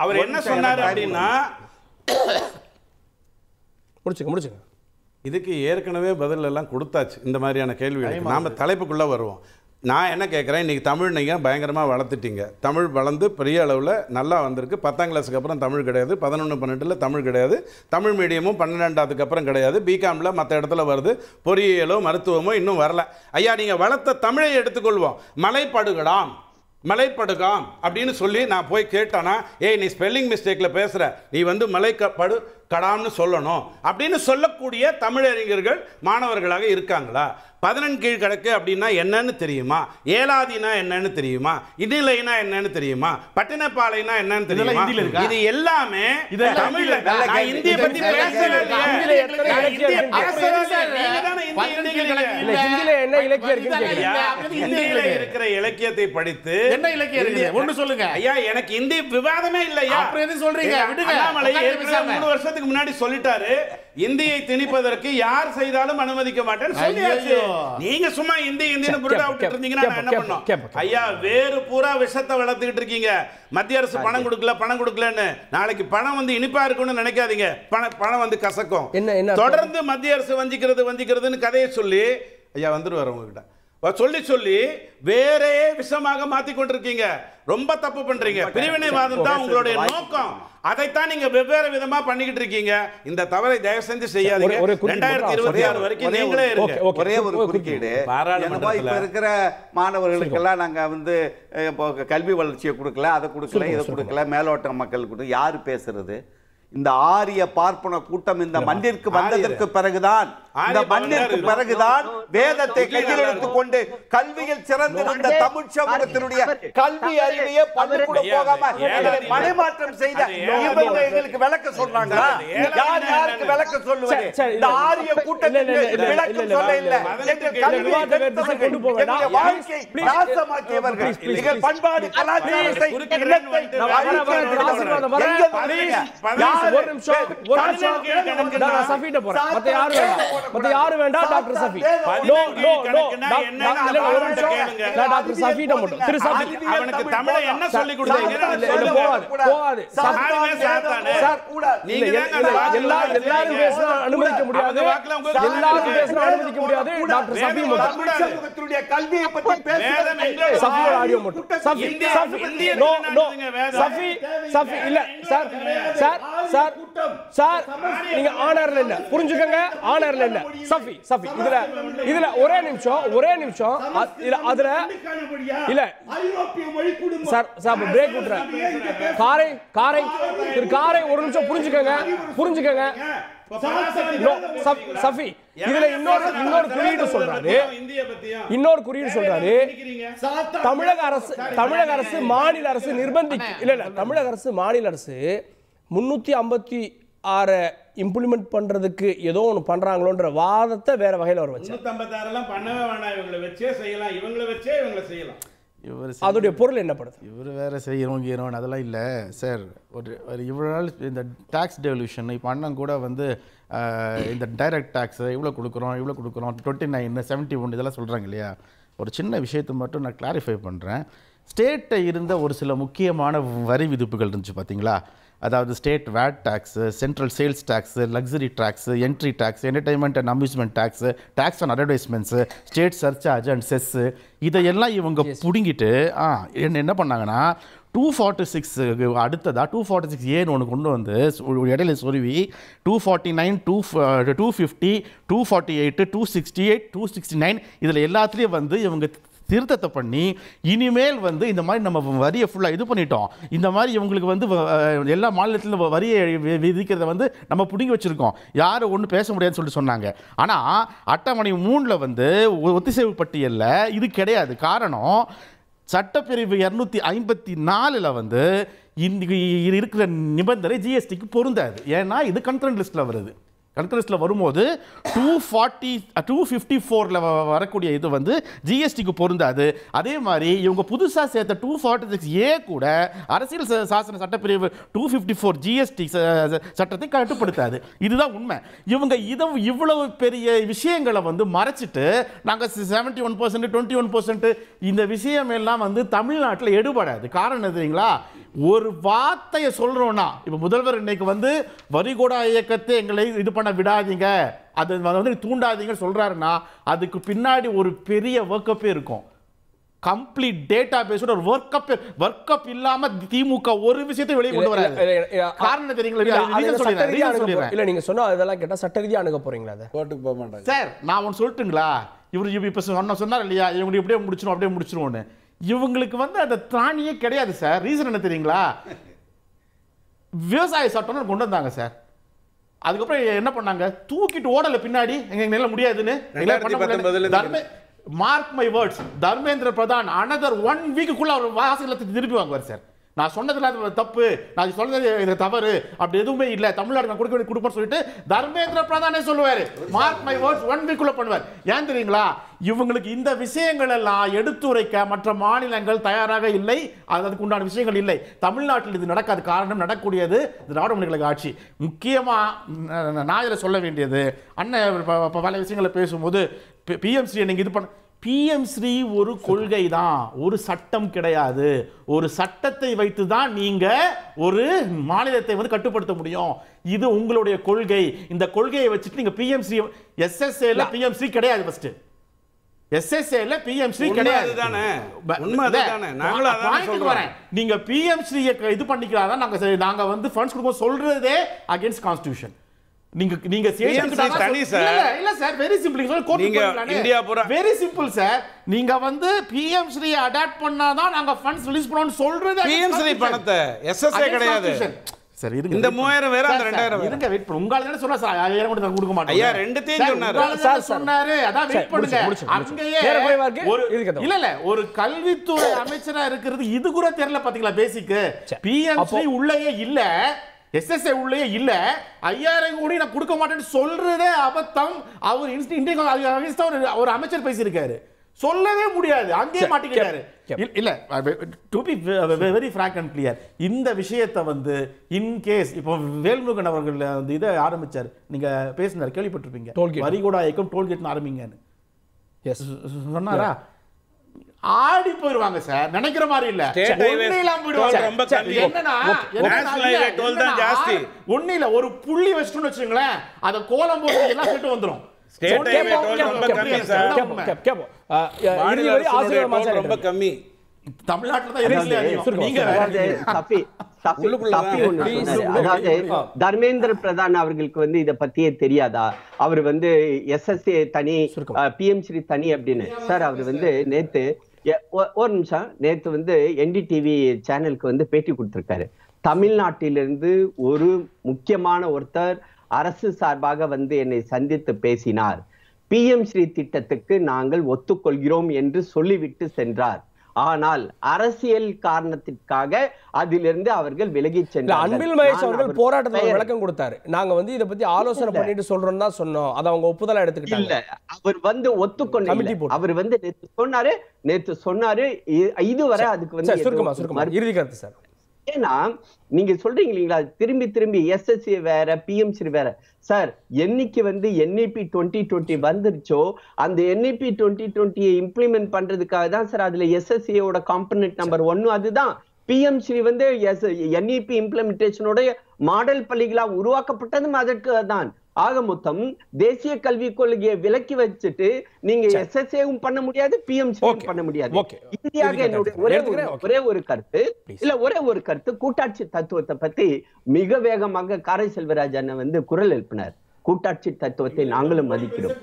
அவர் என்ன சொன்னாரு அப்படின்னா, முடிச்சுங்க இதுக்கு ஏற்கனவே பதில் எல்லாம் கொடுத்தாச்சு. இந்த மாதிரியான கேள்விகளுக்கு நாம தலைப்புக்குள்ள வருவோம். நான் என்ன கேட்குறேன், இன்றைக்கி தமிழ் நீங்கள் பயங்கரமாக வளர்த்துட்டீங்க, தமிழ் வளர்ந்து பெரிய அளவில் நல்லா வந்திருக்கு. 10ஆம் கிளாஸுக்கு அப்புறம் தமிழ் கிடையாது, 11, 12 தமிழ் கிடையாது, தமிழ் மீடியமும் 12ஆவதுக்கு அப்புறம் கிடையாது, பிகாமில் மற்ற இடத்துல வருது, பொறியியலோ மருத்துவமோ இன்னும் வரல. ஐயா நீங்கள் வளர்த்த தமிழை எடுத்துக்கொள்வோம், மலைப்படுகாம் அப்படின்னு சொல்லி நான் போய் கேட்டானா, ஏய் நீ ஸ்பெல்லிங் மிஸ்டேக்கில் பேசுகிற, நீ வந்து கடாம்னு சொல்லணும் அப்படின்னு சொல்லக்கூடிய தமிழறிஞர்கள் மாணவர்களாக இருக்காங்களா? 11 கீழ்கணக்கு அப்படின்னா என்னன்னு தெரியுமா? ஏலாதினா என்னன்னு தெரியுமா? இடிலைனா என்னன்னு தெரியுமா? பட்டினப்பாலைனா என்னன்னு தெரியுமா? இது எல்லாமே தமிழ்ல. நான் இந்திய பத்தி பேசவே இல்லை. இந்தியில இருக்கிற இலக்கியத்தை படித்து என்ன இலக்கியம் இருக்கு ஒன்னு சொல்லுங்க ஐயா. எனக்கு இந்தி விவாதமே இல்லையா? அப்புறம் எது சொல்றீங்க? விடுங்க. 3 வருஷத்துக்கு முன்னாடி சொல்லிட்டாரு, இந்தியை திணிப்பதற்கு யார் செய்தாலும் அனுமதிக்க மாட்டேன்னு சொல்லியாச்சு. நீங்க சும்மா இந்தின்னு புருடா விட்டுட்டு இருந்தீங்கன்னா நான் என்ன பண்ணோம்? ஐயா வேறு பூரா விஷத்தை வளர்த்துக்கிட்டு இருக்கீங்க. மத்திய அரசு பணம் கொடுக்கலன்னு நாளைக்கு பணம் வந்து இனிப்பா இருக்கும்னு நினைக்காதீங்க, பணம் வந்து கசக்கும். தொடர்ந்து மத்திய அரசு வஞ்சிக்கிறதுன்னு கதையை சொல்லி ஐயா வந்துருவார் உங்ககிட்ட சொல்லி வேறே விஷமாக மாத்தி கொண்டிருக்கீங்க. ரொம்ப தப்பு பண்றீங்க. பிரிவினைவாதம் தான் உங்களுடைய நோக்கம். அதைத்தான் நீங்க வெவ்வேறு விதமா பண்ணிக்கிட்டு இருக்கீங்க. இந்த தவறை தயவு செஞ்சு செய்யாதீங்க. 2026 வரைக்கும் நீங்களே இருங்க. ஒரே ஒரு குறுக்கீடு. இப்ப இருக்கிற மாணவர்களுக்கெல்லாம் நாங்க வந்து கல்வி வளர்ச்சியை கொடுக்கல, அதை கொடுக்கல, இதை கொடுக்கல, மேலோட்ட மக்கள் கொடுக்க யாரு பேசுறது? இந்த ஆரிய பார்ப்பன கூட்டம் இந்த மண்ணிற்கு வந்ததற்கு பிறகுதான் வேதத்தை கையில் எடுத்துக் கொண்டு கல்வியில் சிறந்து வந்த தமிழ் சமூகத்தினுடைய கல்வி அறிவையே பள்ளிக்கூட போகாம மனைமாற்றம் செய்த இவங்க எங்களுக்கு விளக்க சொல்றாங்களா? யாருக்கு விளக்க சொல்லுவது? இந்த ஆரிய கூட்டத்துக்கு விளக்கம் சொல்ல இல்லை. எங்களுடைய வாழ்க்கை நாசமாக்கியவர்கள், எங்கள் பண்பாடு கலாச்சாரத்தை யாரு வேண்டாம் doctor Safi. No no no doctor சஃபிட்ட மட்டும். திரு சஃபி அவனுக்கு தமிழை என்ன சொல்லி கொடுத்தீங்க? போகாது சார், நீங்க எல்லாரும் பேச அனுமதிக்க முடியாது, எல்லாரும் பேச அனுமதிக்க முடியாது. டாக்டர் சஃபி மட்டும் கல்வியை பத்தி பேசுறது. சஃபியோட ஆடியோ மட்டும். சஃபி நோ நோ சஃபி சஃபி இல்ல சார் சார் சார் சார் நீங்க ஆனர்ல இல்ல, புரிஞ்சுக்கங்க, ஆனர்ல இல்ல. சஃபி சஃபி இதுல ஒரே நிமிஷம் இல்ல, அதுல இல்ல சார் சார் பிரேக் விட்டுறேன். காரை ஒரு நிமிஷம் புரிஞ்சுக்கங்க. சஃபி இதுல இன்னொரு குறியீடு சொல்றாரு. தமிழக அரசு மாநில அரசு இல்ல தமிழக அரசு மாநில அரசு 356 இம்ப்ளிமெண்ட் பண்றதுக்கு ஏதோ ஒன்று பண்றாங்களோன்ற வாதத்தை வேற வகையில் அவர் வச்சு 356 பண்ணவே வேணாம், இவங்களை வச்சே செய்யலாம், இவங்களை வச்சே இவங்களை செய்யலாம். அதோடைய பொருள் என்னப்படுது? இவர் வேற செய்யறோம் அதெல்லாம் இல்லை சார். ஒரு இவ்வளோ நாள் இந்த டேக்ஸ் டெவல்யூஷன் இப்போ அண்ணன் கூட வந்து இந்த டைரக்ட் டேக்ஸ் இவ்வளோ கொடுக்குறோம் 29 71 இதெல்லாம் சொல்கிறாங்க இல்லையா. ஒரு சின்ன விஷயத்தை மட்டும் நான் கிளாரிஃபை பண்ணுறேன். ஸ்டேட்டை இருந்த ஒரு சில முக்கியமான வரி விதிப்புகள் இருந்துச்சு பார்த்தீங்களா. அதாவது state VAT tax, central sales tax, luxury tax, entry tax, entertainment and amusement tax, tax on advertisements, state surcharge and cess, இதையெல்லாம் இவங்க பிடுங்கிட்டு என்ன பண்ணாங்கன்னா 246 அடுத்ததாக 246A ஒன்று கொண்டு வந்து இடையில சொருவி 249, 250, 248, 268, 269 இதில் எல்லாத்துலேயும் வந்து இவங்க திருத்தத்தை பண்ணி இனிமேல் வந்து இந்த மாதிரி நம்ம வரியை ஃபுல்லாக இது பண்ணிட்டோம். இந்த மாதிரி இவங்களுக்கு வந்து எல்லா மாநிலத்திலும் வரியை விதிக்கிறத வந்து நம்ம பிடுங்கி வச்சுருக்கோம், யாரும் ஒன்றும் பேச முடியாதுன்னு சொல்லிட்டு சொன்னாங்க. ஆனால் அட்டவணை 3 வந்து ஒத்திசைவு பட்டியலில் இது கிடையாது. காரணம் சட்டப்பிரிவு 254 வந்து இந்த இருக்கிற நிபந்தனை ஜிஎஸ்டிக்கு பொருந்தாது. ஏன்னா இது கன்கரண்ட் லிஸ்ட்டில் வருது. கன்கரண்ட் லிஸ்ட்டில் வரும்போது 254 வரக்கூடிய இது வந்து ஜிஎஸ்டிக்கு பொருந்தாது. அதே மாதிரி இவங்க புதுசாக சேர்த்த 246A கூட அரசியல் சாசன சட்டப்பிரிவு 254 ஜிஎஸ்டி சட்டத்தை கட்டுப்படுத்தாது. இதுதான் உண்மை. இவங்க இவ்வளவு பெரிய விஷயங்களை வந்து மறைச்சிட்டு நாங்கள் 71%, 21% இந்த விஷயம் எல்லாம் வந்து தமிழ்நாட்டில் எடுபடாது. காரணம் எதுங்களா, ஒரு வார்த்தையை சொல்றோம்னா இப்போ முதல்வர் இன்னைக்கு வந்து வரிகோடா இயக்கத்தை எங்களை இது பண்ண விடாதீங்க, அது வந்து தூண்டாதீங்க சொல்றாருன்னா அதுக்கு பின்னாடி ஒரு பெரிய ஒர்க்கப்பே இருக்கும். கம்ப்ளீட் டேட்டா பேஸோட ஒரு ஒர்க்கப் இல்லாம திமுக ஒரு விஷயத்தை வெளியே கொண்டு வராது. காரணம் தெரியுங்களா? இல்ல நீங்க சொன்னா அதெல்லாம் கேட்டா சட்ட ரீதியா அணுக போறீங்களா? அதை கோர்ட்டுக்கு போக மாட்டாங்க சார். நான் ஒன்று சொல்லட்டுங்களா, இவர் இப்ப சொன்னார் இல்லையா இவங்க இப்படியே முடிச்சிருவோன்னு. இவங்களுக்கு வந்து அந்த திராணியே கிடையாது சார். ரீசன் என்ன தெரியுங்களா, விவசாய சட்டம்னு கொண்டு வந்தாங்க சார். அதுக்கப்புறம் என்ன பண்ணாங்க, தூக்கிட்டு ஓடல பின்னாடி எங்க முடியாதுன்னு. Mark my words, Dharmendra Pradhan another 1 வீக்குள்ள அவர் வாசகத்தை திருப்பி வாங்குவார் சார். நான் சொன்னதுல அது தப்பு, நான் சொன்னது இது தவறு, அப்படி எதுவுமே இல்லை, தமிழ்நாடு நான் கொடுப்பேன்னு சொல்லிட்டு தர்மேந்திர பிரதானே சொல்லுவாரு. மார்க் மை வேர்ட்ஸ் 1 வீக்குள்ள பண்ணுவார். ஏன் தெரியுங்களா, இவங்களுக்கு இந்த விஷயங்கள் எல்லாம் எடுத்துரைக்க மற்ற மாநிலங்கள் தயாராக இல்லை, அதுக்கு உண்டான விஷயங்கள் இல்லை. தமிழ்நாட்டில் இது நடக்காது. காரணம் நடக்கூடியது திராவிட முன்னேற்ற ஆட்சி. முக்கியமா நான் இதில் சொல்ல வேண்டியது, அண்ணன் பல விஷயங்களை பேசும்போது பிஎம்சி நீங்க இது பண்ண, பிஎம்ஸ்ரீ ஒரு கொள்கை தான், ஒரு சட்டம் கிடையாது. ஒரு சட்டத்தை வைத்து தான் நீங்க ஒரு மாநிலத்தை வந்து கட்டுப்படுத்த முடியும். இது உங்களுடைய கொள்கை. இந்த கொள்கையை வச்சுட்டு நீங்க பிஎம்ஸ்ரீ எஸ்எஸ்ஏல பிஎம்ஸ்ரீ கிடையாது. ஃபர்ஸ்ட் எஸ்எஸ்ஏல பிஎம்ஸ்ரீ கிடையாது. நீங்க பிஎம்ஸ்ரீ இது பண்ணிக்கிறாங்க, நாங்க வந்து ஃபண்ட்ஸ் கொடுக்க சொல்றதே அகைன்ஸ்ட் கான்ஸ்டிடியூஷன். நீங்க தனி சார். இல்ல சார், வெரி சிம்பிள். இந்தியா பூரா வெரி சிம்பிள் சார். நீங்க வந்து பிஎம் ஸ்ரீ அடாப்ட் பண்ணாதான் நாங்க ஃபண்ட்ஸ் ரிலீஸ் பண்ணோம்னு சொல்றது. பிஎம் ஸ்ரீ பணத்தை எஸ்எஸ்ஏ கிடையாது சார். இருங்க, இந்த 3000 வேற அந்த 2000 இருங்க, வெயிட் பண்ணு. உங்களால என்ன சொன்னா சார் 1000 கூட நான் கொடுக்க மாட்டேன். ஐயா ரெண்டுத்தையும் சொன்னாரு சார். சொன்னாரு அதான் வெயிட் பண்ணுங்க. அங்கேயே இல்ல ஒரு கல்வித்துறை அமைச்சரா இருக்கிறது இது கூட தெரியல பாத்தீங்களா. பேசிக் பிஎம் ஸ்ரீ உள்ளேயே இல்ல, எஸ்எஸ்ஏ உள்ளே இல்ல, 5000 கோடி நான் கொடுக்க மாட்டேன்னு சொல்றதே அபத்தம். அவர் ஒரு அமைச்சர் பேசியிருக்காரு, சொல்லவே முடியாது, அங்கேயே மாட்டிக்கிறாரு. இல்ல, to be very Frank and clear, இந்த விஷயத்தை வந்து இன் கேஸ் இப்போ வேல்முருகன் அவர்கள் வந்து இதை ஆரம்பிச்சார், நீங்க பேசினார், கேள்விப்பட்டிருப்பீங்க, வரிகோடா இயக்கம் டோல்கேட் ஆரம்பிங்கன்னு சொன்னாரா? ஆடி போயிருவாங்க சார். நினைக்கிற மாதிரி இல்ல, ஒண்ணு இல்ல, ஒரு புள்ளி வச்சுட்டு வச்சுங்களேன், அத கோலம் போட்டு எல்லாம் கேட்டு வந்துரும். ரொம்ப கம்மி தமிழ்நாட்டுல தர்மேந்திர பிரதான் அவர்களுக்கு வந்து இத பத்தியே தெரியாதா? அவர் வந்து எஸ்எஸ்ஏ தனி, பிஎம் ஸ்ரீ தனி அப்படின்னு. சார் அவர் வந்து நேத்து ஒரு நிமிஷம், நேத்து வந்து என்டிடிவி சேனலுக்கு வந்து பேட்டி கொடுத்திருக்காரு. தமிழ்நாட்டிலிருந்து ஒரு முக்கியமான ஒருத்தர் அரசு சார்பாக வந்து என்னை சந்தித்து பேசினார். பிஎம் ஸ்ரீ திட்டத்துக்கு நாங்கள் ஒத்துக்கொள்கிறோம் என்று சொல்லிவிட்டு சென்றார். ஆனால் அரசியல் காரணத்திற்காக அதிலிருந்து அவர்கள் விலகி சென்றார்கள். அன்பில் மகேஷ் அவர்கள் போராட்டத்தில் விளக்கம் கொடுத்தாரு. நாங்க இதை பத்தி ஆலோசனை பண்ணிட்டு சொல்றோம் தான் சொன்னோம். அதை அவங்க ஒப்புதலா எடுத்துக்கிட்டாங்க. இல்ல, அவர் ஒத்துக்கொண்டு அவர் நேத்து சொன்னாரு இதுவரை அதுக்கு சுருக்கமா இறுதி கருத்து சார். ஏன்னா நீங்க சொல்றீங்க இல்லீங்களா, திரும்பி எஸ்எஸ்சி வேற பிஎம்சி வேற. சார் என்னைக்கு NEP 2020 வந்துருச்சோ அந்த NEP 2020 இம்ப்ளிமெண்ட் பண்றதுக்காக தான் சார் அதுல எஸ்எஸ்சியோட காம்பனன்ட் நம்பர் 1 அதுதான். பிஎம்சி NEP இம்ப்ளிமெண்டேஷனோட மாடல் பள்ளிகளா உருவாக்கப்பட்டதும் அதற்கு தான். ஆக மொத்தம் தேசிய கல்விக் கொள்கையை விலக்கி வச்சுட்டு நீங்க எஸ்எஸ்ஏவும் பண்ண முடியாது, பிஎம்சியும் பண்ண முடியாது. இறுதியாக என்னுடைய ஒரே ஒரு கருத்து கூட்டாட்சி தத்துவத்தை பத்தி மிக வேகமாக காரை செல்வராஜ் அண்ணன் குரல் எழுப்பினார். கூட்டாட்சி தத்துவத்தை நாங்களும் மதிக்கிறோம்.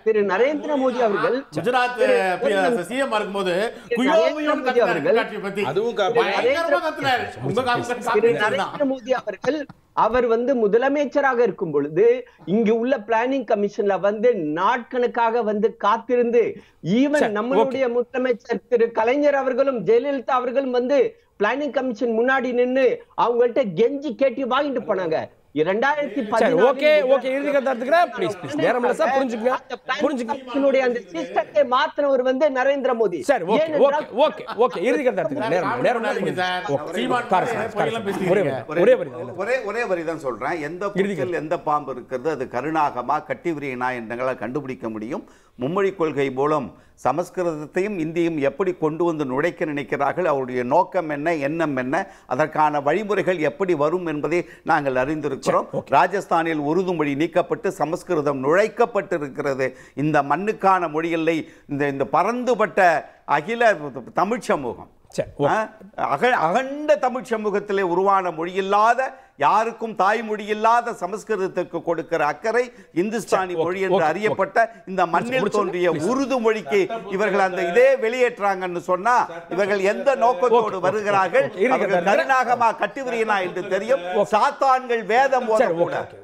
திரு நரேந்திர மோடி அவர்கள் அவர் முதலமைச்சராக இருக்கும் பொழுது இங்கு உள்ள பிளானிங் கமிஷன்ல நாட்கணக்காக காத்திருந்து ஈவன் நம்மளுடைய முதலமைச்சர் திரு கலைஞர் அவர்களும் ஜெயலலிதா அவர்களும் பிளானிங் கமிஷன் முன்னாடி நின்று அவங்கள்ட்ட கெஞ்சி கேட்டி வாங்கிட்டு போனாங்க. 2014 மாத்தினவர் நரேந்திர மோடி. ஒரே வரிதான் சொல்றேன். எந்த பாம்பு இருக்கிறது அது கருணாகமா கட்டிவிரியனா என்றால் கண்டுபிடிக்க முடியும். மும்மொழி கொள்கை மூலம் சமஸ்கிருதத்தையும் இந்தியும் எப்படி கொண்டு வந்து நுழைக்க நினைக்கிறார்கள், அவருடைய நோக்கம் என்ன, எண்ணம் என்ன, அதற்கான வழிமுறைகள் எப்படி வரும் என்பதை நாங்கள் அறிந்திருக்கிறோம். ராஜஸ்தானில் உருது மொழி நீக்கப்பட்டு சமஸ்கிருதம் நுழைக்கப்பட்டிருக்கிறது. இந்த மண்ணுக்கான மொழி இல்லை. இந்த பரந்துபட்ட அகில தமிழ் சமூகம், அகண்ட தமிழ் சமூகத்திலே உருவான மொழியில்லாத, யாருக்கும் தாய்மொழி இல்லாத சமஸ்கிருதத்துக்கு கொடுக்கிற அக்கறை இந்துஸ்தானி மொழி என்று அறியப்பட்ட இந்த மண்ணில் தோன்றிய உருது மொழிக்கு இவர்கள் அந்த இதே வெளியேற்றாங்கன்னு சொன்னா இவர்கள் எந்த நோக்கத்தோடு வருகிறார்கள்? அவர்கள் கருணாகமா கட்டுவிரியனா என்று தெரியும். சாத்தான்கள் வேதம் ஓதக்கூடாது.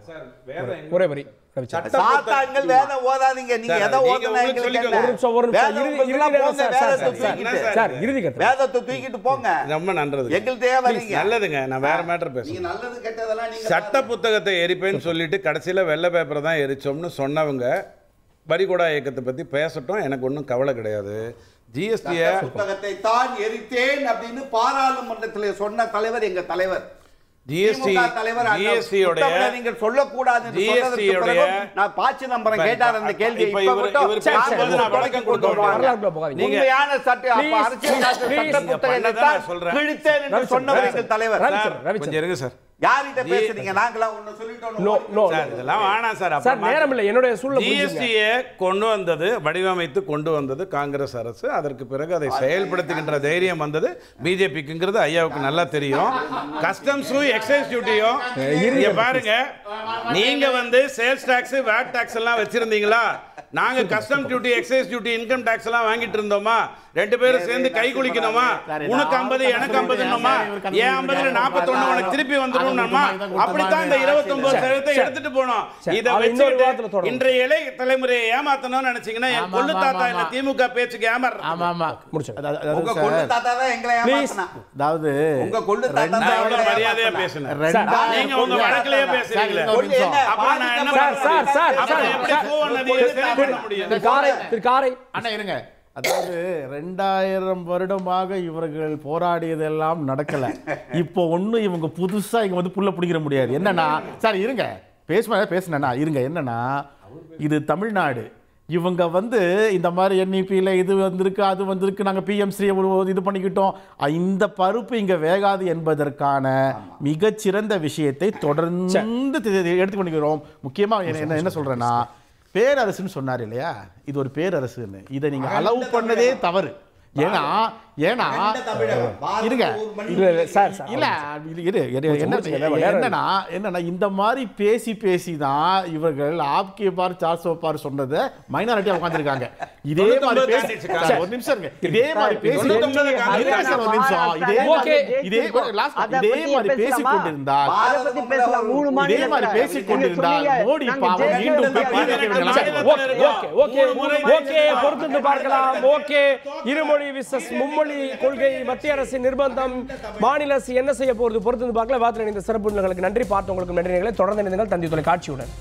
சாத்தான்கள் வேதம் ஓதாதீங்க. நீங்க எதை வேதத்தை தூக்கிட்டு போங்க. ரொம்ப நல்லது. எங்களுக்கு தேவை நல்லதுங்க. நான் வேற மேட்டர் பேசுறேன். நல்லது கெட்டதெல்லாம் நீங்க சட்ட புத்தகத்தை எரிப்பேன்னு சொல்லிட்டு கடைசியில வெள்ளை பேப்பரை தான் எரிச்சோம்னு சொன்னவங்க வரிகூடா இயக்கத்தை பத்தி பேசட்டும். எனக்கு ஒன்றும் கவலை கிடையாது. ஜிஎஸ்டி புத்தகத்தை தான் எரித்தேன் அப்படின்னு பாராளுமன்றத்தில் சொன்ன தலைவர் எங்க தலைவர். ஜிஎஸ்டி ஜிஎஸ்டியோட நீங்க சொல்லக்கூடாது. ஜிஎஸ்டியோட நான் பாச்சு நம்பறேன் கேட்டார் அந்த கேள்வி. இப்ப வழக்கம் கொடுத்தோம். நீங்கயான சட்ட அரசியல் சட்ட புத்தகத்தை சொல்றேன் கிழித்தேன் என்று சொன்னவர் எங்கள் தலைவர். கொஞ்சம் இருங்க சார். யாரிட்ட பேசுறீங்க? நாங்களா ஒன்னு சொல்லிட்டோம். இதெல்லாம் வேணாம் சார். சார் நேரம் இல்லை. என்னோட சூழ்நிலை ஜிஎஸ்டியை கொண்டு வந்தது, வடிவமைத்து கொண்டு வந்தது காங்கிரஸ் அரசு. அதற்கு பிறகு அதை செயல்படுத்துகின்ற தைரியம் வந்தது பிஜேபிக்குங்கிறது ஐயாவுக்கு நல்லா தெரியும். கஸ்டம்ஸும் எக்ஸைஸ் டியூட்டியும் பாருங்க. நீங்க சேல்ஸ் டாக்ஸ், வேட் டாக்ஸ் எல்லாம் வச்சிருந்தீங்களா? நாங்க custom duty, excise duty, income tax எல்லாம் வாங்கிட்டு இருந்தோமா? ரெண்டு பேரும் சேர்ந்து கை குளிக்கணுமா? உனக்கு 50 எனக்கு 50மா? ஏன் 50ல 41 உனக்கு திருப்பி வந்துடும்மா? அப்படித்தான் இந்த 29% எடுத்துட்டு போனோம். இதை வச்சுட்டு இன்றைய இளைய தலைமுறையை ஏமாத்தணும்னு நினைச்சீங்கன்னா என் கொள்ளு தாத்தா இல்ல திமுக பேச்சுக்கு ஏமாற. ஆமா ஆமா உங்க கொள்ளு தாத்தா தான் எங்களை ஏமாத்தினா. அதாவது உங்க கொள்ளு தாத்தா தான் மரியாதையா பேசுங்க. நீங்க உங்க வழக்கிலேயே பேசுறீங்க. அப்ப நான் என்ன சார் எப்படி கோவனதியை சரி பண்ண முடியும்? காரை அண்ணா இருங்க. அதாவது 2000 வருடமாக இவர்கள் போராடியதெல்லாம் நடக்கல. இப்போ ஒன்னும் இவங்க புதுசா இங்க புள்ள பிடிக்கிற முடியாது. என்னன்னா சார் இருங்க, பேசுனா இருங்க. என்னன்னா இது தமிழ்நாடு. இவங்க இந்த மாதிரி NEPல இது வந்திருக்கு, அது வந்திருக்கு, நாங்க PMC இது பண்ணிக்கிட்டோம். இந்த பருப்பு இங்க வேகாது என்பதற்கான மிகச்சிறந்த விஷயத்தை தொடர்ந்து எடுத்துக்கொண்டிருக்கிறோம். முக்கியமா என்ன சொல்றேன்னா, பேரரசுன்னு சொன்னார் இல்லையா, இது ஒரு பேரரசுன்னு. இதை நீங்க அலோவ் பண்ணதே தவறு. ஏன்னா ஏன்னா இருங்க சார் இல்ல என்னன்னா இந்த மாதிரி பேசி தான் இவர்கள் ஆப்கே பார் சார்சோ பார் சொன்னதை மைனாரிட்டியா உட்கார்ந்திருக்காங்க. இதே மாதிரி ஒரு நிமிஷம் இருங்க, இதே மாதிரி பேசி கொண்டிருந்தால் மோடி பாவம் மீண்டும் பொறுத்து பார்க்கலாம். ஓகே, இருமொழி விசஸ் மும்மொழி கொள்கை, மத்திய அரசின் நிர்பந்தம், மாநில அரசு என்ன செய்ய போறது பொறுத்து பார்க்கலாம். வார்த்தை இந்த சிறப்பு நிகழ்ச்சிக்கு நன்றி. பார்த்தவங்களுக்கு நன்றி. தொடர்ந்து இணைந்தீர்கள் தந்தி தொலைக்காட்சியுடன்.